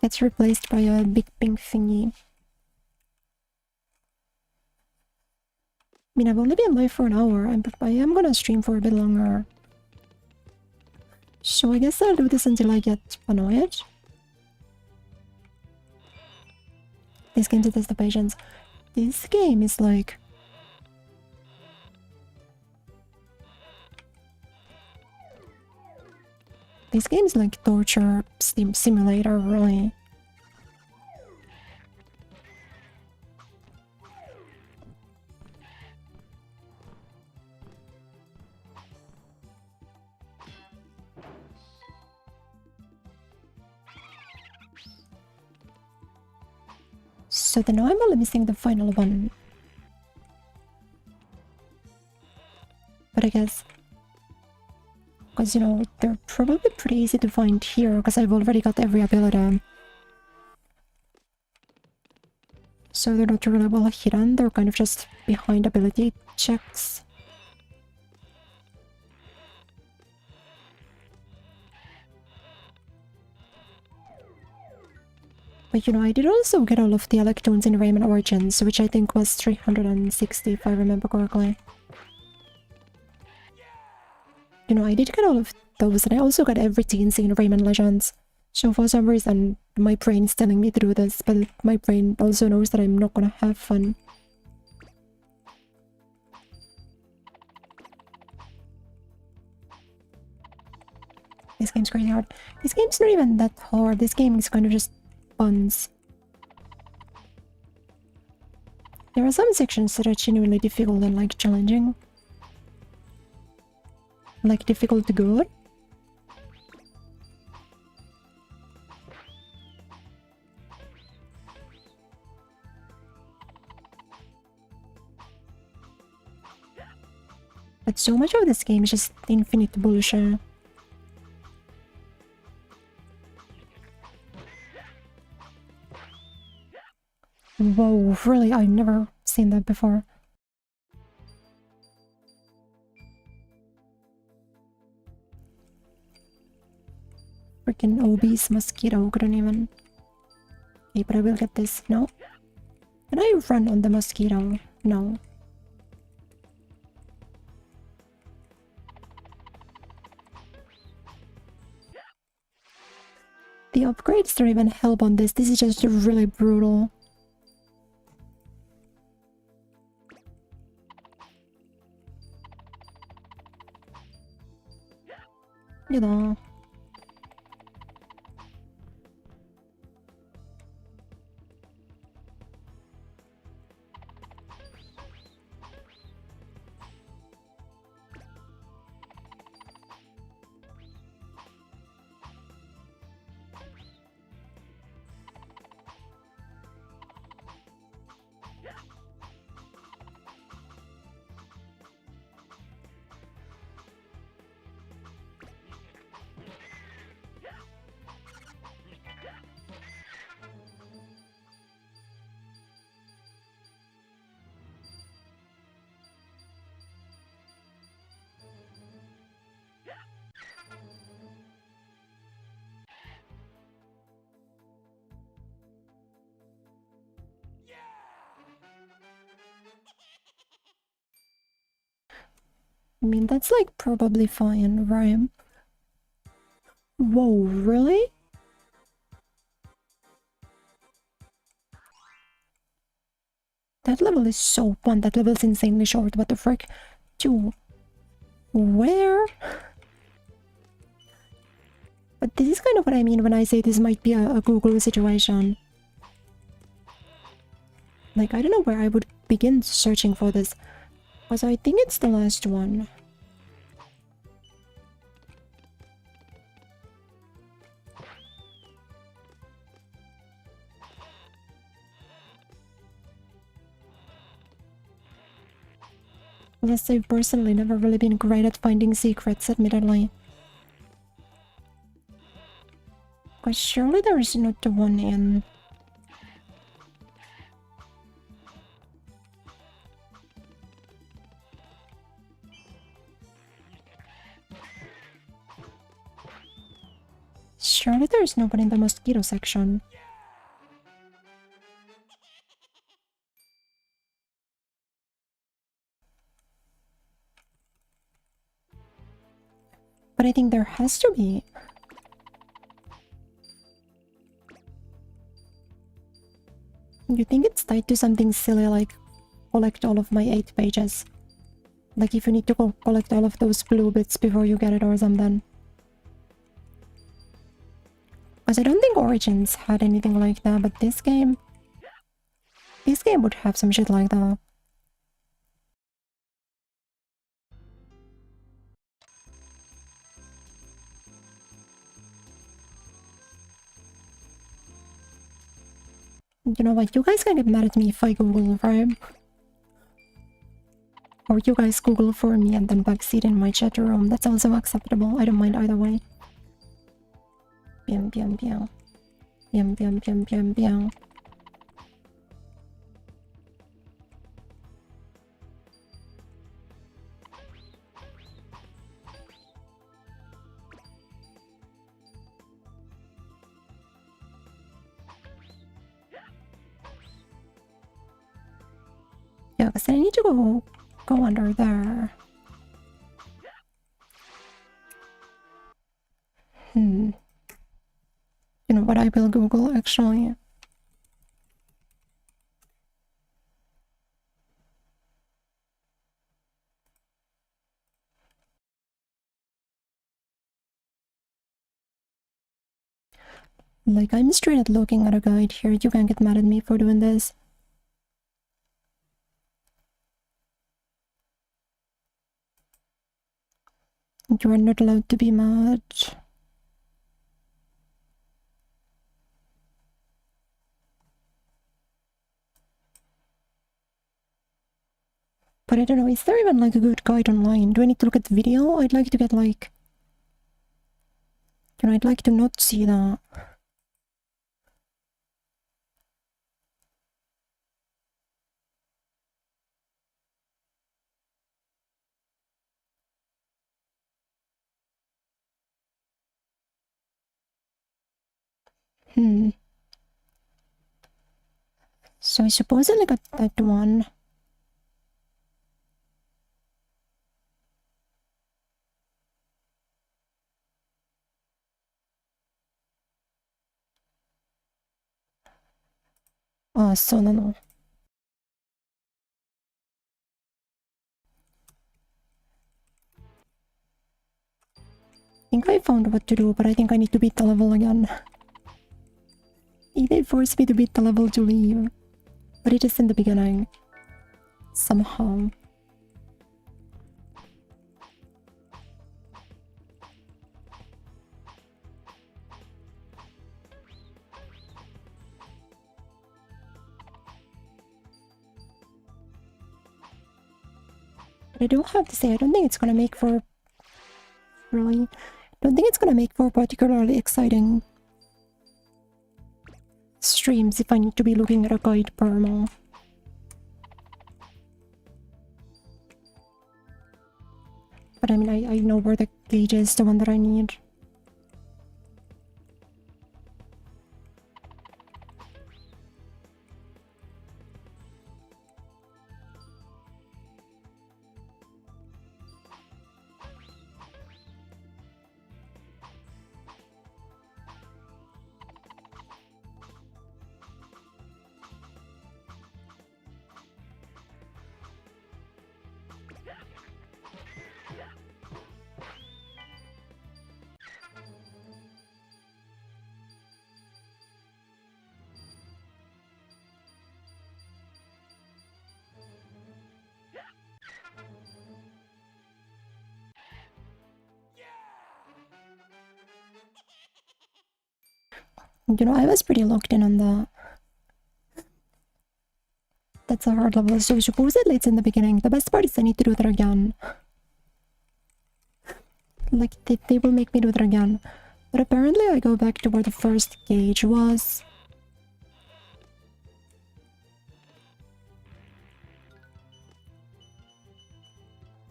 Gets replaced by a big pink thingy. I mean, I've only been live for an hour, I am gonna stream for a bit longer. So I guess I'll do this until I get annoyed. This game to test the patience. This game is like... This game is like torture simulator, really. So then I'm only missing the final one. But I guess... Because, you know, they're probably pretty easy to find here, because I've already got every ability. So they're not really well hidden, they're kind of just behind ability checks. But you know, I did also get all of the Electoons in Rayman Origins, which I think was 360 if I remember correctly. You know, I did get all of those, and I also got every TNC in Rayman Legends. So for some reason, my brain is telling me to do this, but my brain also knows that I'm not gonna have fun. This game's crazy hard. This game's not even that hard, this game is kind of just buns. There are some sections that are genuinely difficult and like challenging. Like difficult to good. But so much of this game is just infinite bullshit. Whoa, really? I've never seen that before. Freaking obese mosquito couldn't even... Okay, but I will get this. No? Can I run on the mosquito? No. The upgrades don't even help on this. This is just really brutal. You know. I mean, that's like probably fine, right? Whoa, really? That level is so fun. That level's insanely short. What the frick? To where? But this is kind of what I mean when I say this might be a Google situation. Like, I don't know where I would begin searching for this. Because I think it's the last one. Yes, I've personally never really been great at finding secrets, admittedly. But surely there is not the one in... Surely there's nobody in the mosquito section. But I think there has to be. You think it's tied to something silly like collect all of my 8 pages? Like if you need to collect all of those blue bits before you get it or something? Because I don't think Origins had anything like that, but this game would have some shit like that. You know what, you guys can get mad at me if I Google, right? Or you guys Google for me and then backseat in my chat room. That's also acceptable. I don't mind either way. Biang, biang, biang. Biang, biang, biang, biang, biang. Yeah, because I need to go under there. You know what, I will Google actually. Like, I'm straight at looking at a guide here. You can't get mad at me for doing this. You are not allowed to be mad. But I don't know, is there even like a good guide online? Do I need to look at the video? I'd like to get like... You know, I'd like to not see that. So I supposedly got that one. Ah, so no. I think I found what to do, but I think I need to beat the level again. They forced me to beat the level to leave. But it is in the beginning. Somehow. But I do have to say, I don't think it's gonna make for... Really? I don't think it's gonna make for particularly exciting streams if I need to be looking at a guide perma. But I mean, I know where the gauge is, the one that I need. You know, I was pretty locked in on that. That's a hard level, so supposedly it's in the beginning. The best part is I need to do that again. Like, they will make me do that again. But apparently I go back to where the first gauge was.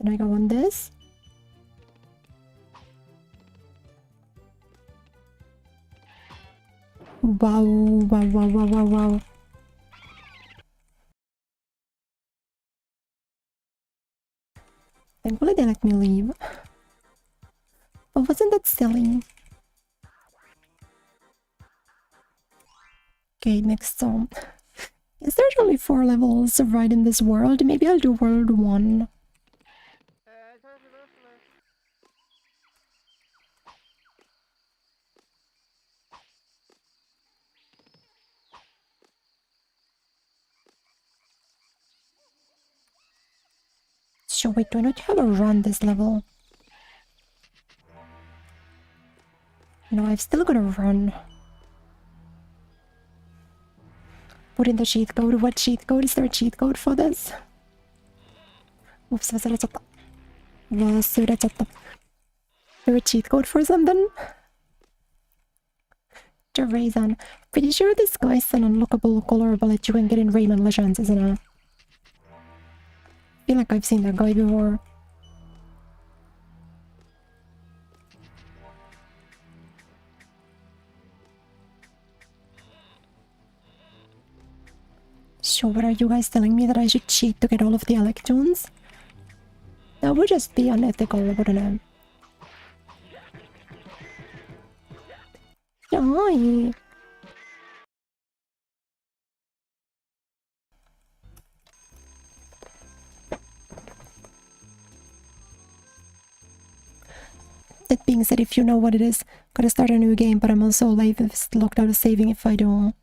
Then I go on this. Wow, wow, wow, wow, wow, wow. Thankfully they let me leave. But wasn't that silly? Okay, next song. Is there only 4 levels right in this world? Maybe I'll do world 1. So wait, do I not have a run this level? No, I've still got a run. Put in the cheat code. What cheat code? Is there a cheat code for this? Oops, was it a there a cheat code for something? Rayman. Pretty sure this guy's an unlockable colorable that you can get in Rayman Legends, isn't it? I feel like I've seen that guy before. So what are you guys telling me that I should cheat to get all of the electrons? That would just be unethical, wouldn't it? Die! That being said, if you know what it is, gotta start a new game, but I'm also live if it's locked out of saving if I don't.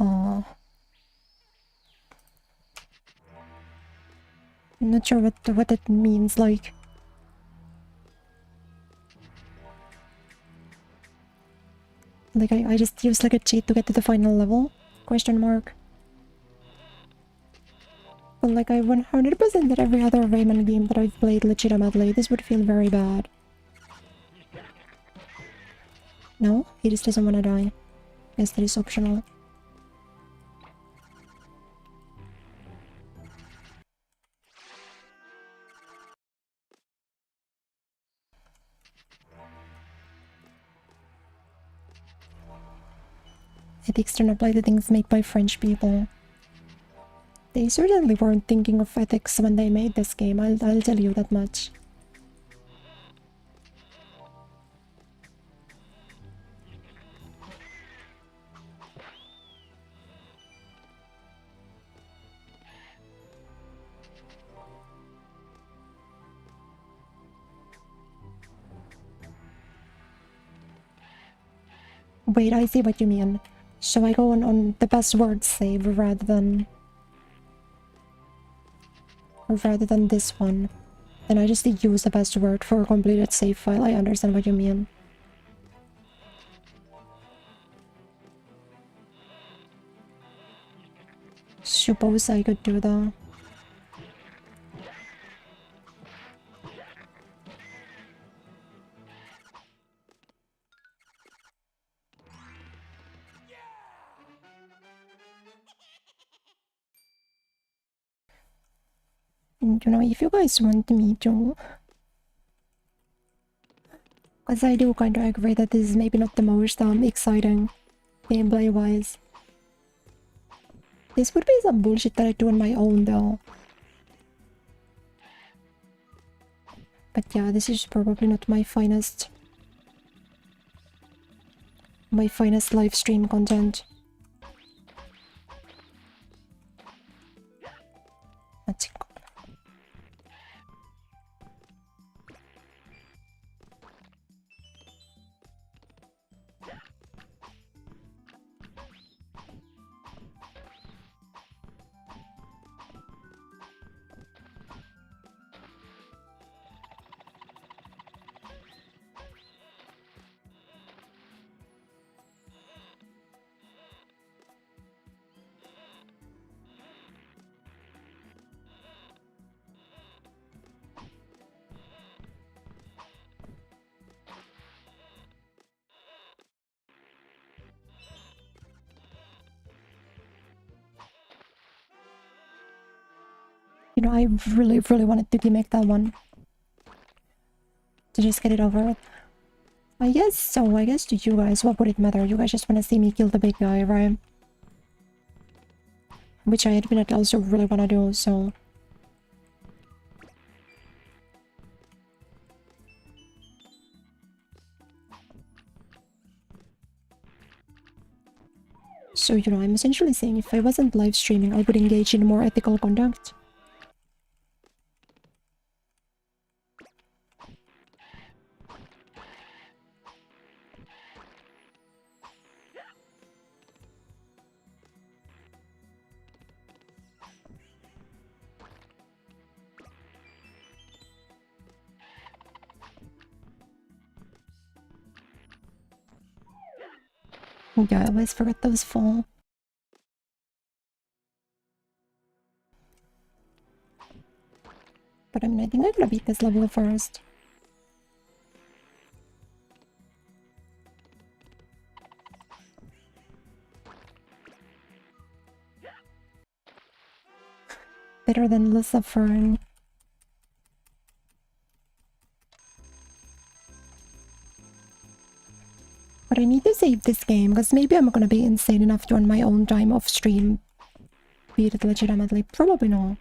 Oh. I'm not sure what that means, like. Like, I just use like a cheat to get to the final level? Question mark. But like, I 100% did every other Rayman game that I've played legitimately. This would feel very bad. No? He just doesn't want to die. Guess that is optional. Ethics do not apply to things made by French people. They certainly weren't thinking of ethics when they made this game, I'll tell you that much. Wait, I see what you mean. So I go on the best word save rather than this one. Then I just use the best word for a completed save file. I understand what you mean. Suppose I could do that. You know, if you guys want me to... Because I do kind of agree that this is maybe not the most exciting gameplay-wise. This would be some bullshit that I do on my own though. But yeah, this is probably not my finest live stream content. That's it. You know, I really wanted to gimmick that one. to just get it over with. I guess so. I guess to you guys, what would it matter? You guys just want to see me kill the big guy, right? Which I admit I also really want to do, so... So, you know, I'm essentially saying if I wasn't live streaming, I would engage in more ethical conduct. Yeah, I always forget those fall. But I mean, I think I'm gonna beat this level first. Better than the suffering. But I need to save this game, because maybe I'm gonna be insane enough to on my own time off stream beat it legitimately. Probably not.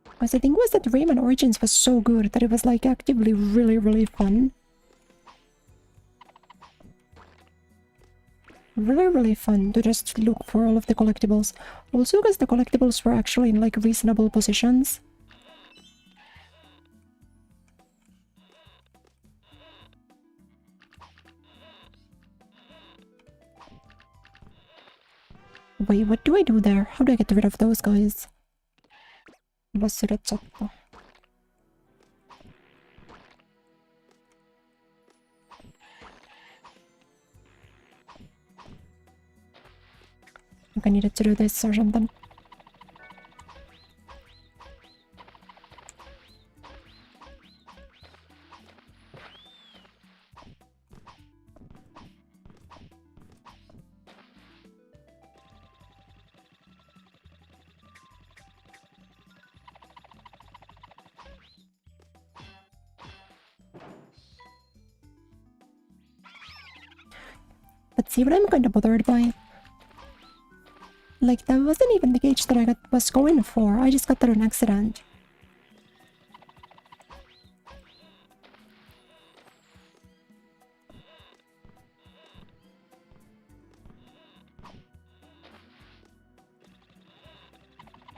Because the thing was that Rayman Origins was so good that it was like actively really fun. Really fun to just look for all of the collectibles. Also because the collectibles were actually in like reasonable positions. Wait, what do I do there? How do I get rid of those guys?忘れちゃった. I needed to do this or something. But see what I'm kind of bothered by? Like, that wasn't even the gauge that I was going for. I just got that on accident.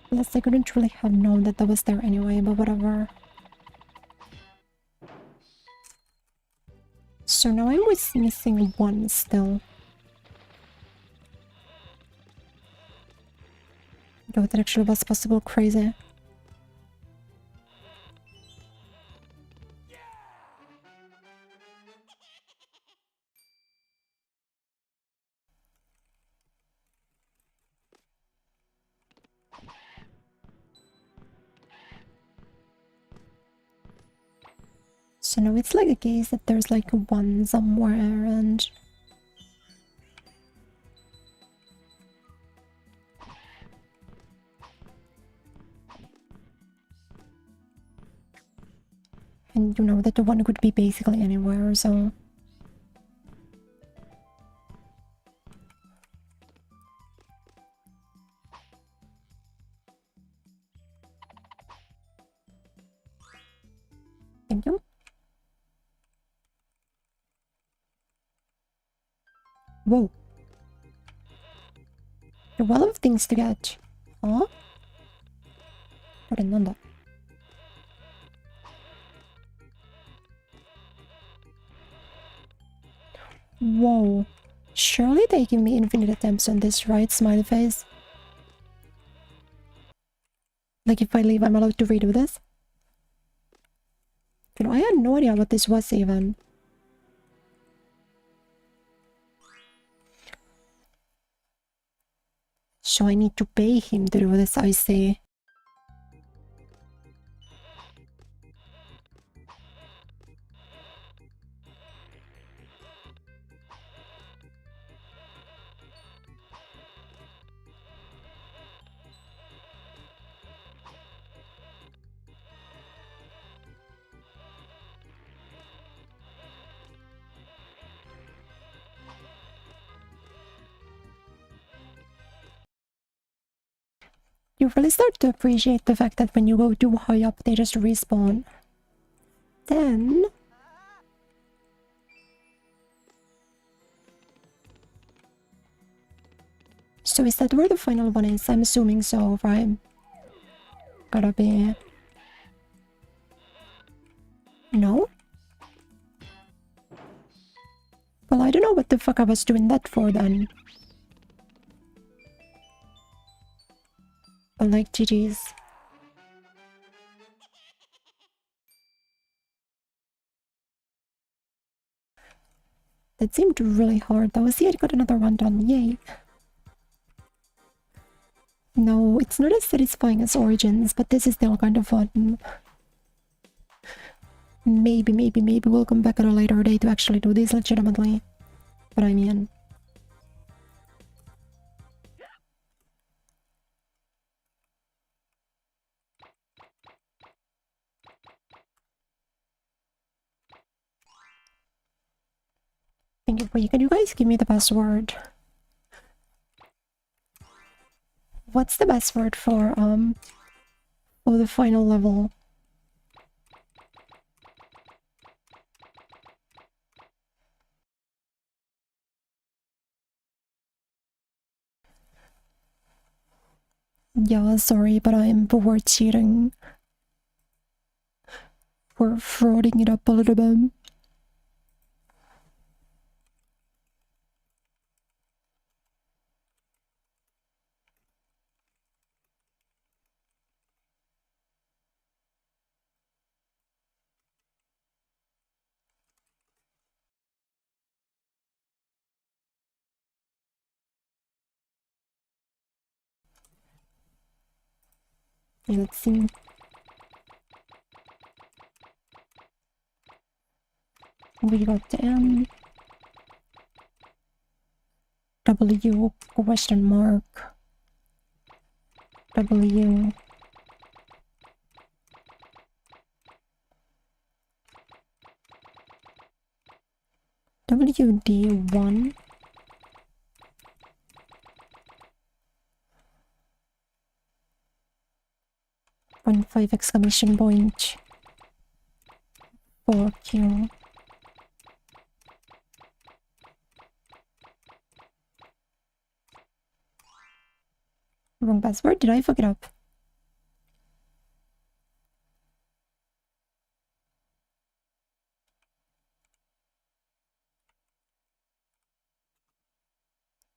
Plus, I couldn't really have known that was there anyway, but whatever. So now I'm missing one still. Yo, that actually was possible. Crazy. So now it's like a case that there's like one somewhere and... And you know that the one could be basically anywhere, so... Thank you. Whoa. A well of things to get. Huh? What? Whoa. Surely they give me infinite attempts on this, right? Smiley face. Like if I leave, I'm allowed to redo this? You know, I had no idea what this was even. So I need to pay him to do this, I see. You really start to appreciate the fact that when you go too high up, they just respawn. Then... So is that where the final one is? I'm assuming so, right? Gotta be... No? Well, I don't know what the fuck I was doing that for then. But like, GG's. That seemed really hard though. See, I got another one done. Yay. No, it's not as satisfying as Origins, but this is still kind of fun. Maybe we'll come back at a later date to actually do this legitimately. But I mean... Thank you. Wait, can you guys give me the password? What's the password for the final level? Yeah, sorry, but I'm bored cheating. We're frauding it up a little bit. Let's see. We got M. W question mark. W. WD1. .5 exclamation point. 4Q. Wrong password? Did I fuck it up? I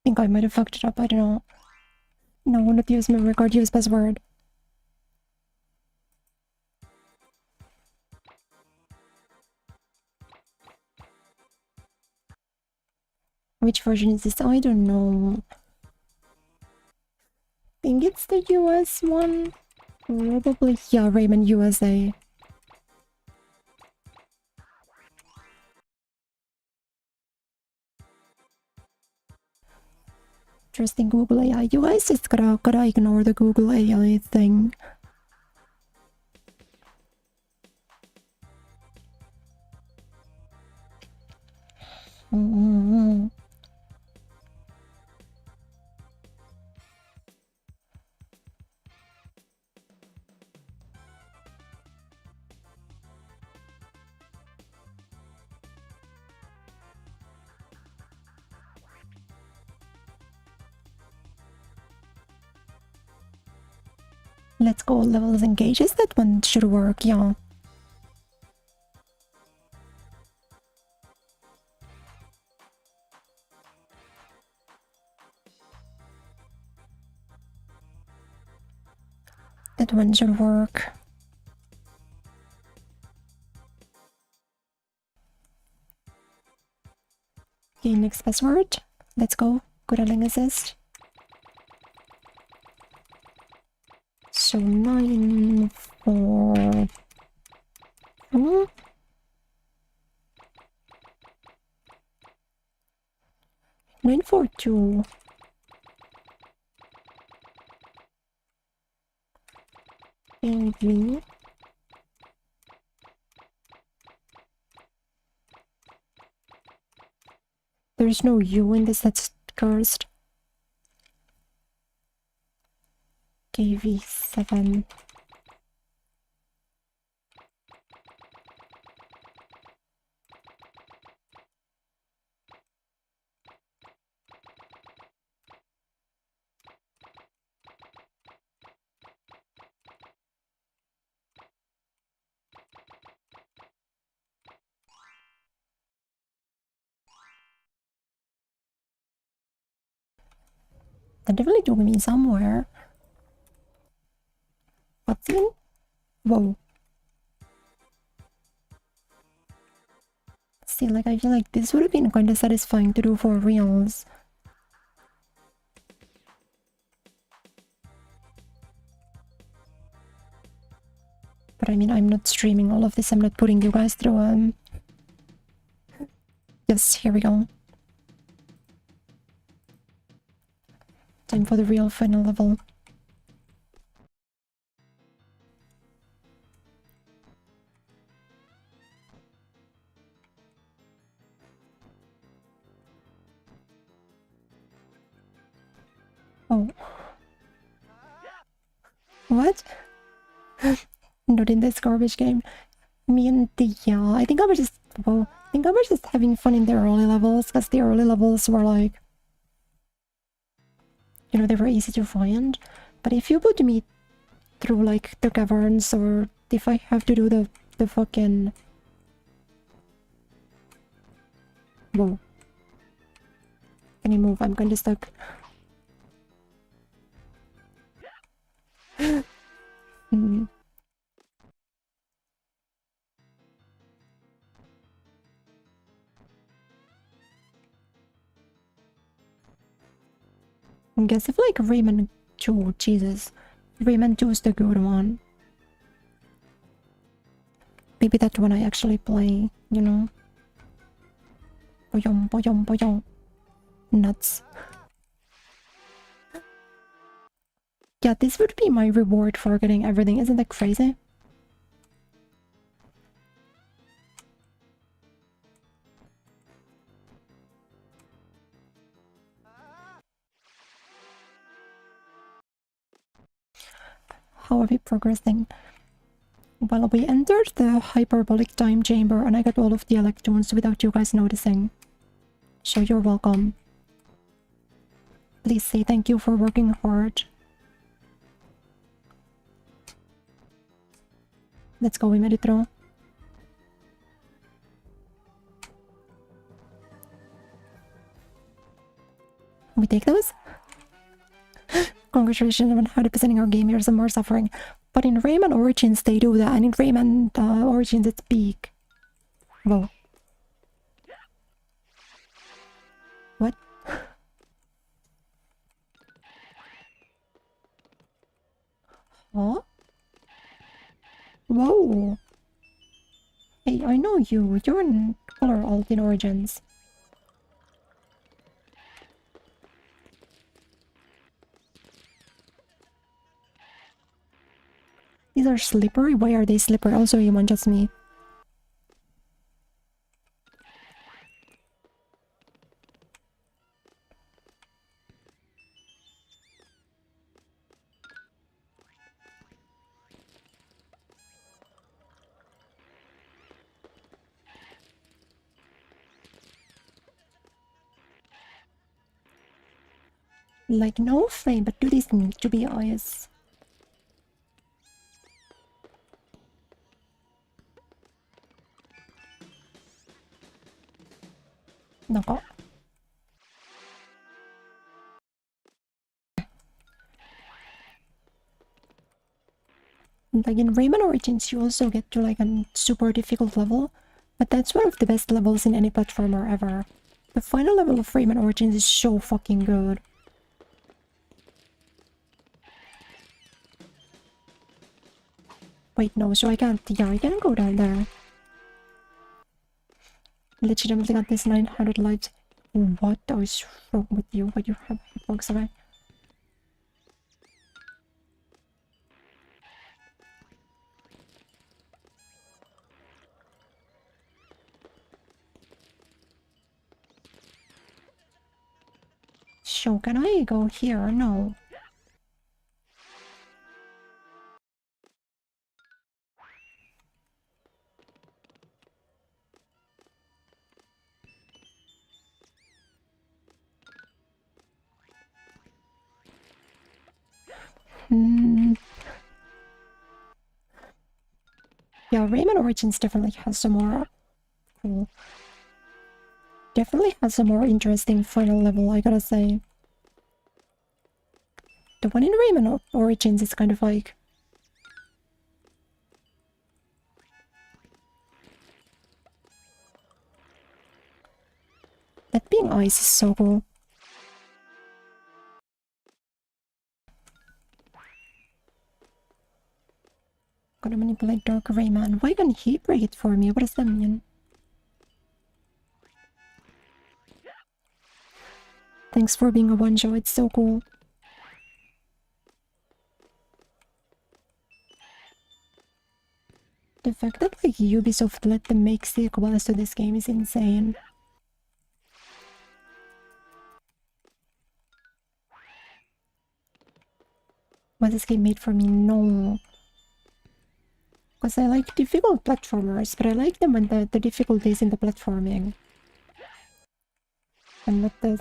think I might have fucked it up, I don't know. No, not use my record, use password. Which version is this? I don't know. I think it's the US one. Probably, yeah, Rayman USA. Interesting Google AI. You guys just gotta ignore the Google AI thing. Let's go levels and gauges. That one should work, yeah. That one should work. Okay, next password. Let's go. Good link assist. So 9, 4... 942. AV. There's no U in this, that's cursed. KV7. That definitely took me somewhere. What's in? Whoa. See, like, I feel like this would have been kind of satisfying to do for reals. But I mean, I'm not streaming all of this. I'm not putting you guys through, Yes, here we go. Time for the real final level. Oh. What? Not in this garbage game. Me and the, I think I was just, well, I think I was just having fun in the early levels, because the early levels were like, you know, they were easy to find. But if you put me through, like, the caverns, or if I have to do the fucking... Whoa. Can you move? I'm kinda stuck. Hmm. I guess if like Rayman 2, Jesus. Rayman 2 is the good one. Maybe that one I actually play, you know? Boyong, boyong, boyong. Nuts. Yeah, this would be my reward for getting everything. Isn't that crazy? How are we progressing? Well, we entered the hyperbolic time chamber and I got all of the electrons without you guys noticing. So you're welcome. Please say thank you for working hard. Let's go, we made it through. We take those? Congratulations on 100%ing our game. Here's some more suffering. But in Rayman Origins they do that, and in Rayman Origins it's peak. Whoa. What? Huh? Whoa. Hey, I know you. You're in color alt in Origins. These are slippery? Why are they slippery? Also, you want just me. Like, no flame, but do these need to be eyes? Naka. Like in Rayman Origins you also get to like a super difficult level, but that's one of the best levels in any platformer ever. The final level of Rayman Origins is so fucking good. Wait, no, so I can't, yeah, I can't go down there. Legitimately got this 900 lives. What is wrong with you? Why do you have hitbox away? So can I go here? No. Yeah, Rayman Origins definitely has a more cool. Definitely has a more interesting final level, I gotta say. The one in Rayman Origins is kind of like... That being ice is so cool. Gotta manipulate Dark Rayman. Why can't he break it for me? What does that mean? Thanks for being a one-show, it's so cool. The fact that like Ubisoft let them make sequels to this game is insane. Was this game made for me? No. Because I like difficult platformers, but I like them when the difficulty is in the platforming. And not this.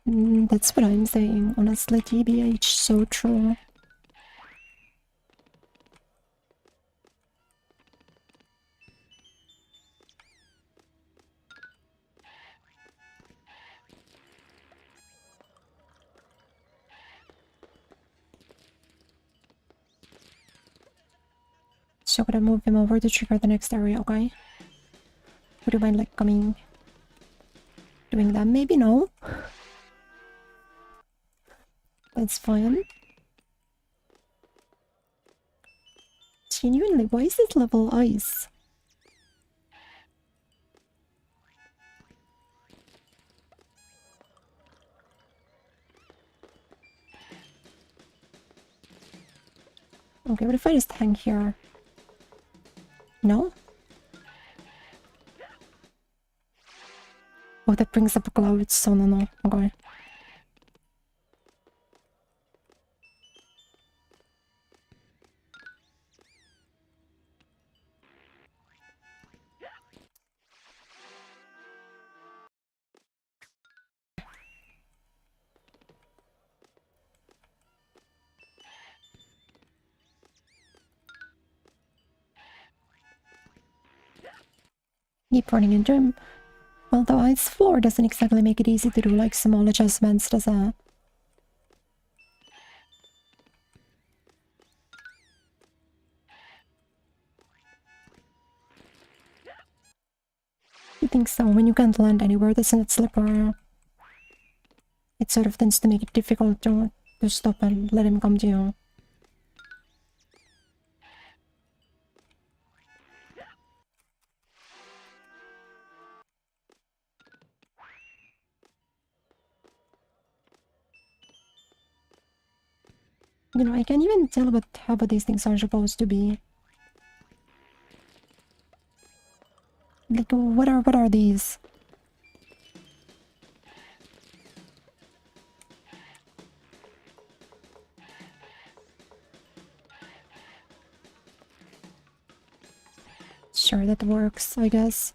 That's what I'm saying, honestly, TBH, so true. So gotta move him over to trigger the next area, okay? Would you mind like coming... doing that? Maybe no. That's fine. Genuinely, why is this level ice? Okay, what if I just hang here? No? Oh, that brings up clouds, so no. Okay. Keep running into him. Well, the ice floor doesn't exactly make it easy to do like small adjustments, does it? You think so? When you can't land anywhere, doesn't it slip around? It sort of tends to make it difficult to stop and let him come to you. You know, I can't even tell how these things are supposed to be. Like, what are these? Sure, that works, I guess.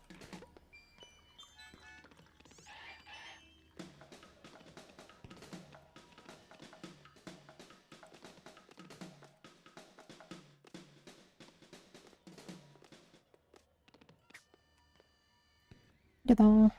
Gitu.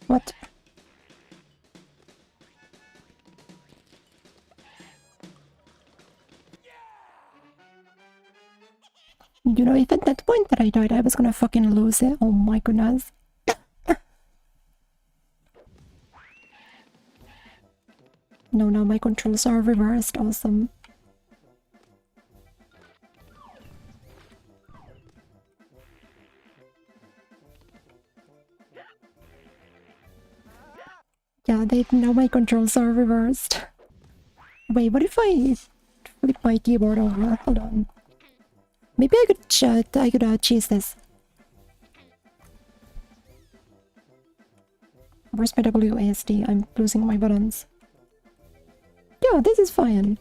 What? You know, if at that point that I died, I was gonna fucking lose it. Oh my goodness. No, now my controls are reversed. Awesome. Yeah, now my controls are reversed. Wait, what if I flip my keyboard over? Hold on. Maybe I could cheese this. Where's my WASD? I'm losing my buttons. Yeah, this is fine.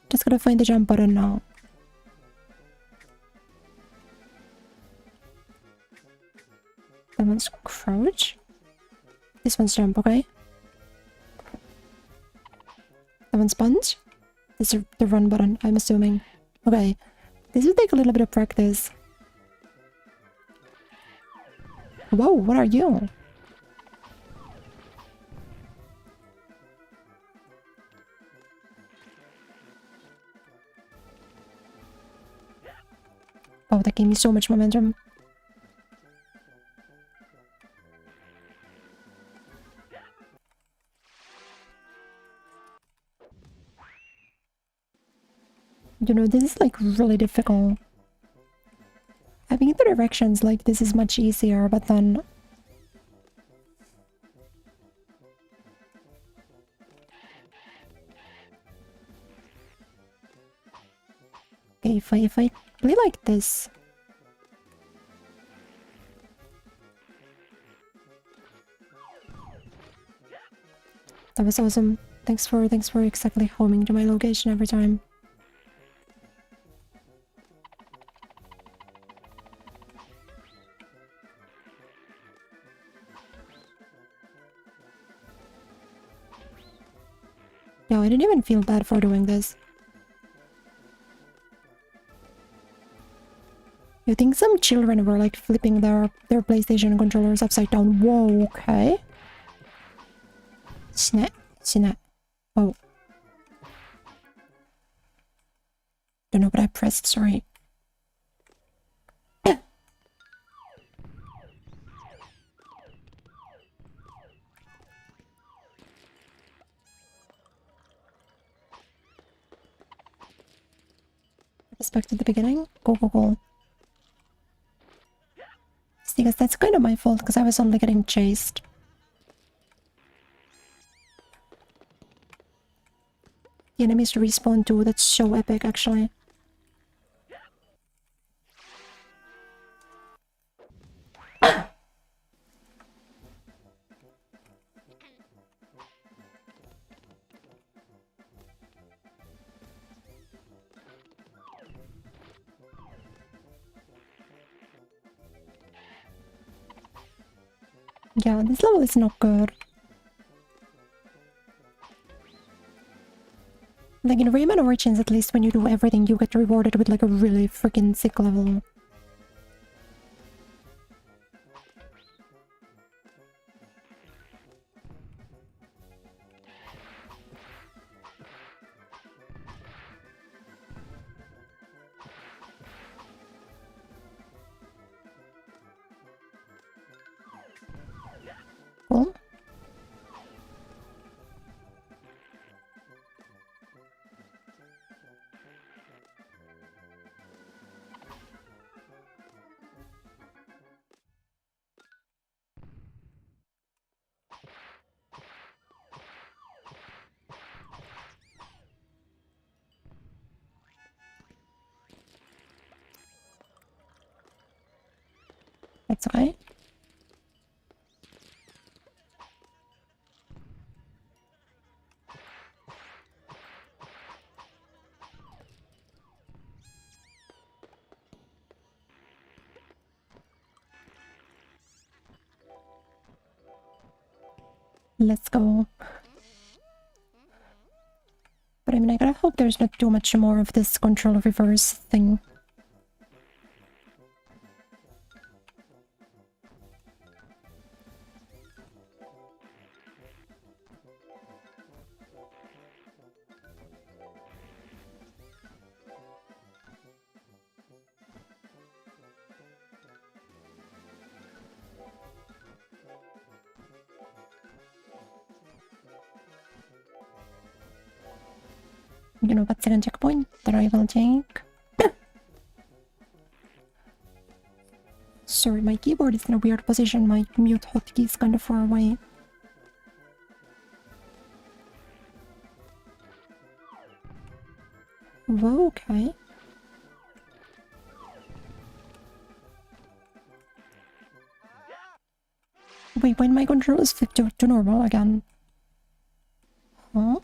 Just gotta find the jump button now. That one's crouch. This one's jump, okay? That one's punch. This is the run button, I'm assuming. Okay. This will take a little bit of practice. Whoa, what are you? Oh, that gave me so much momentum. You know, this is like really difficult. I think the directions like this is much easier, but then... Okay, if I play like this... That was awesome. Thanks for exactly homing to my location every time. Yeah, I didn't even feel bad for doing this. You think some children were like flipping their PlayStation controllers upside down? Whoa, okay. Snap, snap. Oh. Don't know what I pressed, sorry. Respect at the beginning? Go, go, go. Because that's kind of my fault, because I was only getting chased. The enemies respawn too, that's so epic actually. Yeah, this level is not good. Like in Rayman Origins, at least when you do everything, you get rewarded with like a really freaking sick level. Cool. That's okay. Let's go. But I mean, I gotta hope there's not too much more of this control reverse thing. You know what second checkpoint that I will take? Sorry, my keyboard is in a weird position. My mute hotkey is kind of far away. Whoa, okay. Wait, when my controls flip to normal again? Huh?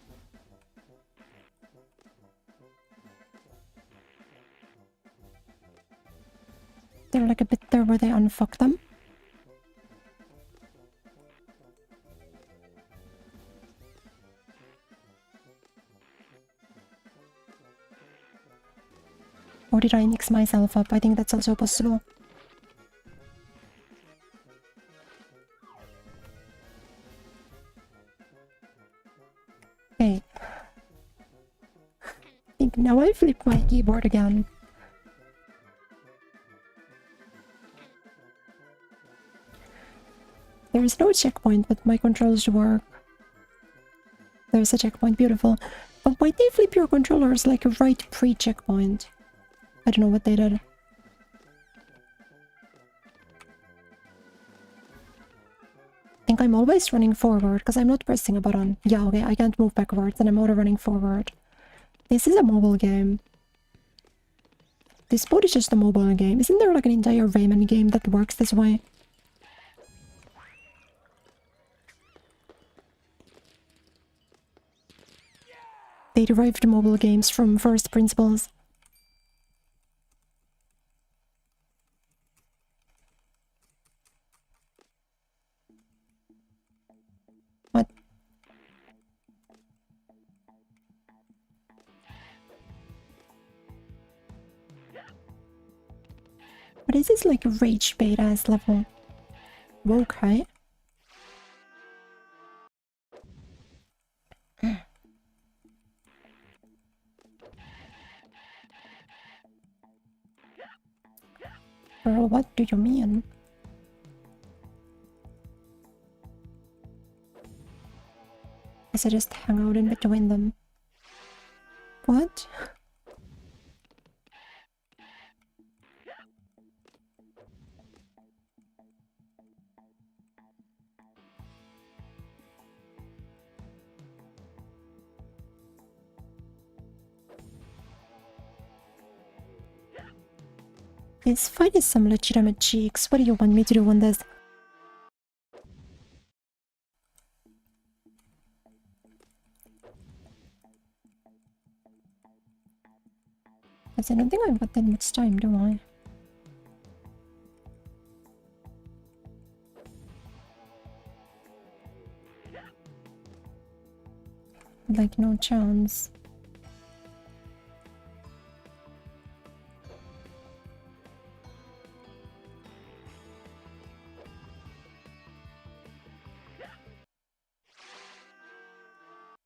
They're like a bit there where they unfuck them. Or did I mix myself up? I think that's also possible. Okay. I think now I flip my keyboard again. There is no checkpoint, but my controls work. There's a checkpoint, beautiful. But why they flip your controllers like a right pre-checkpoint? I don't know what they did. I think I'm always running forward because I'm not pressing a button. Yeah, okay, I can't move backwards and I'm auto running forward. This is a mobile game. This mode is just a mobile game. Isn't there like an entire Rayman game that works this way? They derived mobile games from first principles. What? What is this like a rage bait ass level? Okay. Girl, what do you mean? Guess I just hang out in between them. What? This fight is some legitimate cheeks. What do you want me to do on this? Because I don't think I've got that much time, do I? Like, no chance.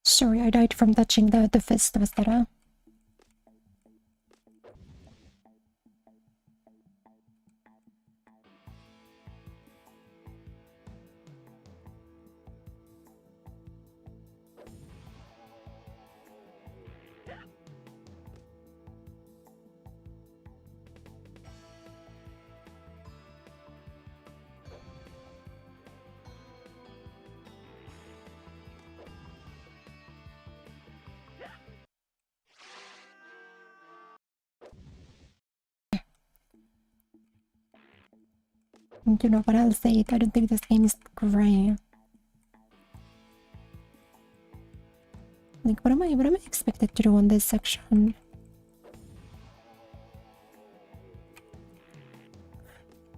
Sorry, I died from touching the fist. Was that a... You know what I'll say? I don't think this game is great. Like, what am I expected to do on this section?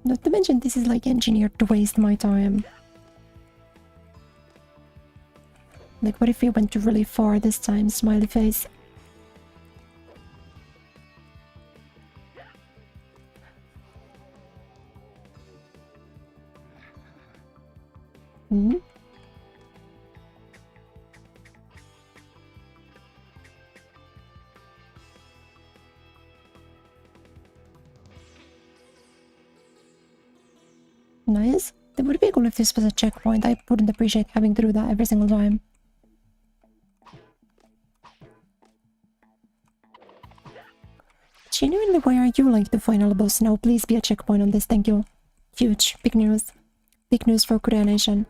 Not to mention, this is like engineered to waste my time. Like, what if we went really far this time? Smiley face. Hmm? Nice. It would be cool if this was a checkpoint. I wouldn't appreciate having to do that every single time. Finally, why are you like the final boss now? Please be a checkpoint on this, thank you. Huge, big news. Big news for Kureya Nation.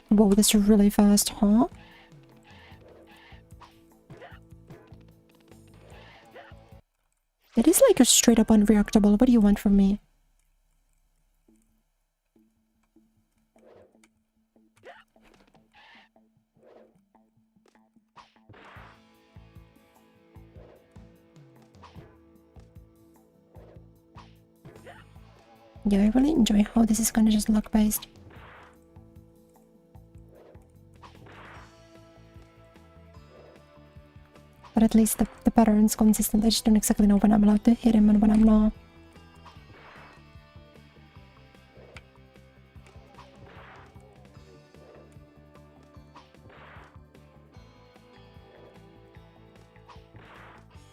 Whoa, that's really fast, huh? It is like a straight up unreactable. What do you want from me? Yeah, I really enjoy how this is kind of just luck based. But at least the pattern's consistent. I just don't exactly know when I'm allowed to hit him and when I'm not.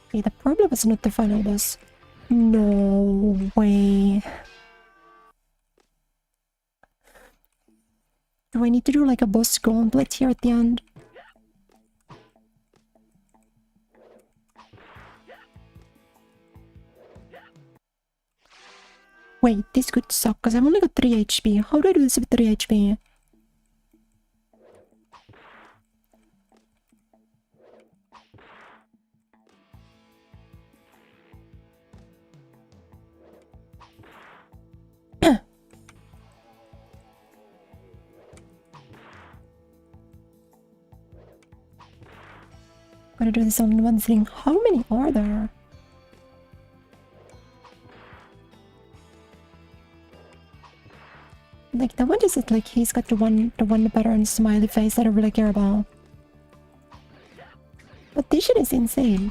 Okay, the problem was not the final boss. No way. Do I need to do like a boss gauntlet here at the end? Wait, this could suck because I've only got 3 HP. How do I do this with 3 HP? Gotta do this all in one sitting. How many are there? Like, the one is it like he's got the one pattern smiley face that I really care about. But this shit is insane.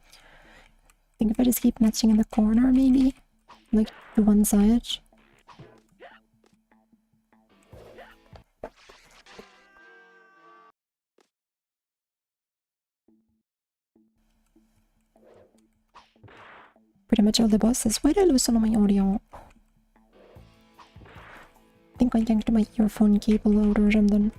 I think if I just keep matching in the corner, maybe? Like, to one side. Pretty much all the bosses. Why did I lose all of my audio? I think I yanked my earphone cable out or something.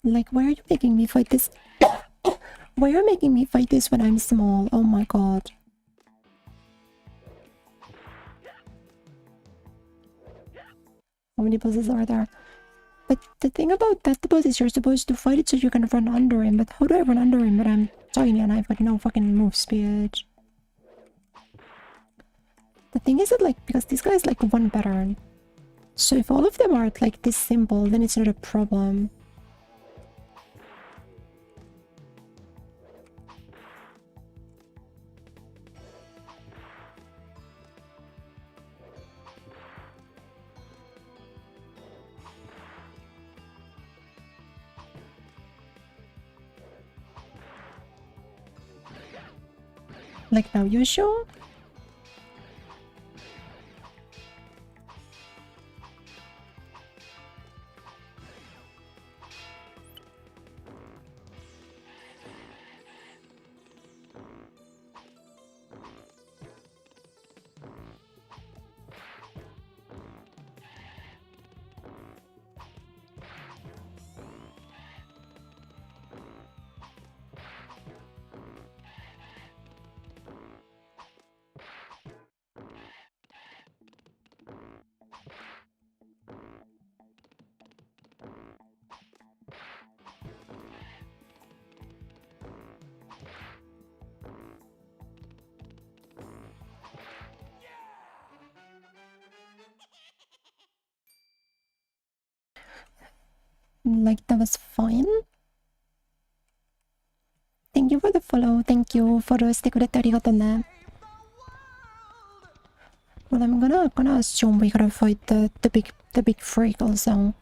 Like, why are you making me fight this? Why are you making me fight this when I'm small? Oh my god. How many bosses are there? But the thing about that boss is you're supposed to fight it so you can run under him. But how do I run under him when I'm tiny and I've got no fucking move speed? The thing is that, like, because this guy is like one pattern. So if all of them are like this simple, then it's not a problem. Like, now you sure? Like, that was fine. follow. Thank you. フォローしてくれてありがとうね。Well, I'm gonna assume we gotta fight the big freak also.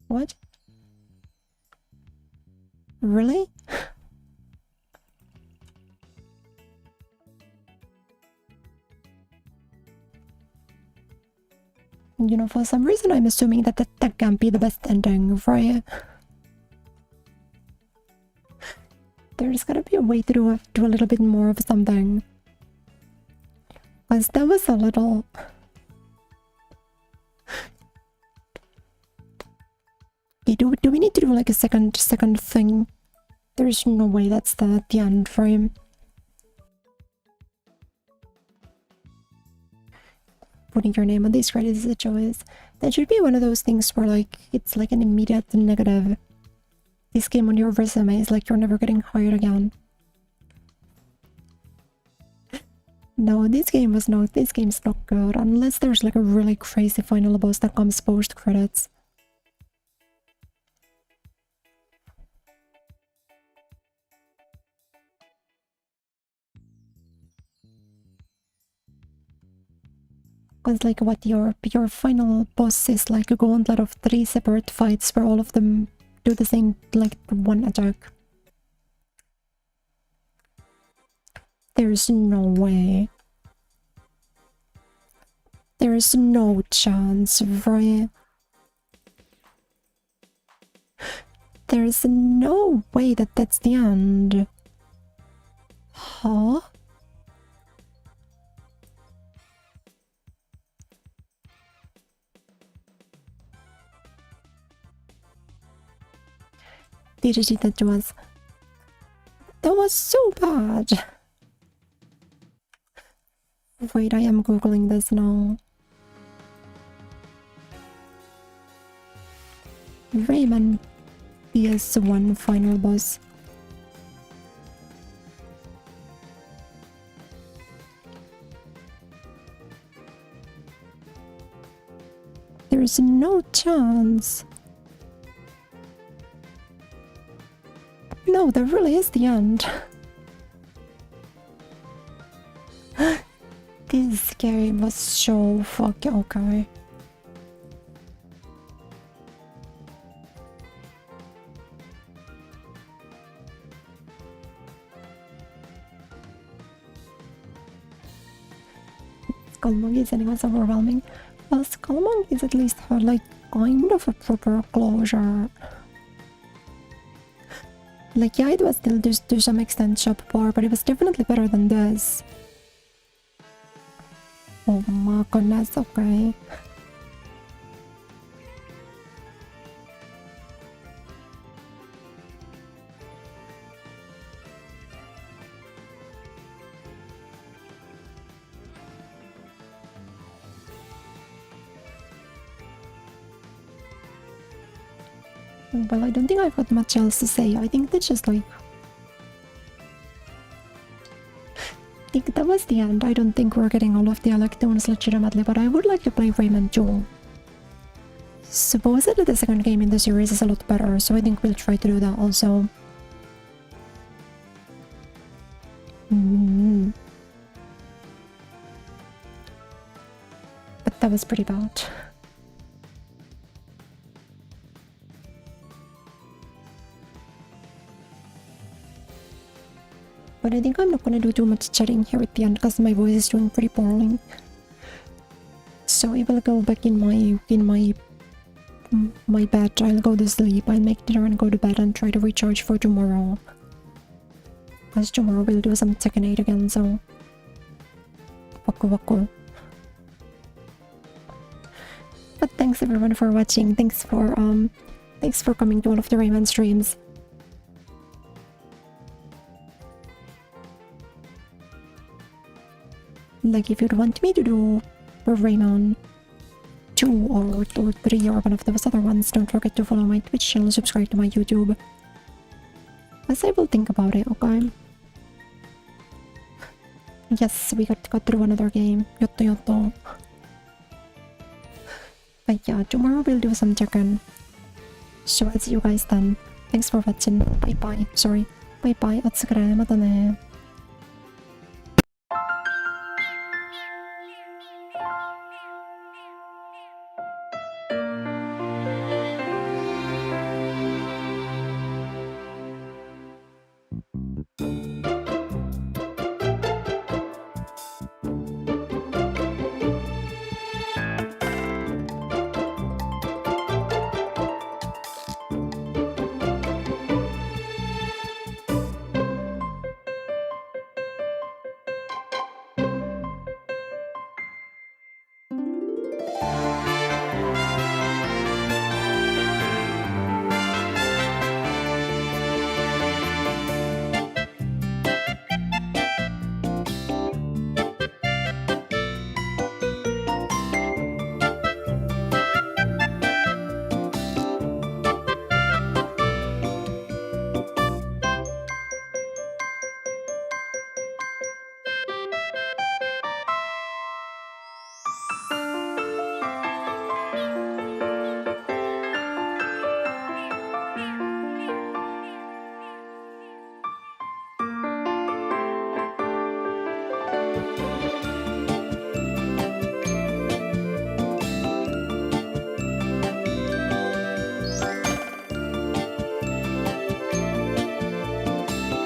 What? Really? You know, for some reason I'm assuming that that can't be the best ending for you. There's gotta be a way to do a little bit more of something. Cause that was a little... Okay, do we need to do like a second thing? There's no way that's the end for him. Putting your name on these credits is a choice. That should be one of those things where like it's like an immediate negative. This game on your resume is like you're never getting hired again. No, this game's not good unless there's like a really crazy final boss that comes post credits. Cause like what your final boss is like a gauntlet of 3 separate fights where all of them do the same like one attack. There's no way. There's no chance, right? There's no way that that's the end. Huh? Did you see that was? That was so bad. Wait, I am googling this now. Rayman PS1 final boss. There's no chance. No, that really is the end. This game was so fucking okay. Skull Monkeys ending was overwhelming. Well, Skull Monkeys at least had like kind of a proper closure. Like, yeah, it was still to some extent subpar, but it was definitely better than this. Oh my goodness, okay. Well, I don't think I've got much else to say. I think that's just like... I think that was the end. I don't think we're getting all of the Electones legitimately, but I would like to play Rayman 2. Supposedly the second game in the series is a lot better, so I think we'll try to do that also. But that was pretty bad. But I think I'm not gonna do too much chatting here at the end because my voice is doing pretty poorly. So I will go back in my bed. I'll go to sleep. I'll make dinner and go to bed and try to recharge for tomorrow. Because tomorrow we'll do some Tekken 8 again, so... Waku waku. But thanks everyone for watching. Thanks for coming to all of the Rayman streams. Like, if you'd want me to do Rayman 2 or 3 or one of those other ones, don't forget to follow my Twitch channel, subscribe to my YouTube. As I will think about it, okay? Yes, we got to go through another game. Yotto yotto. But yeah, tomorrow we'll do some check-in. So I'll see you guys then. Thanks for watching. Bye bye. Sorry. Bye bye. おつかれ。またね。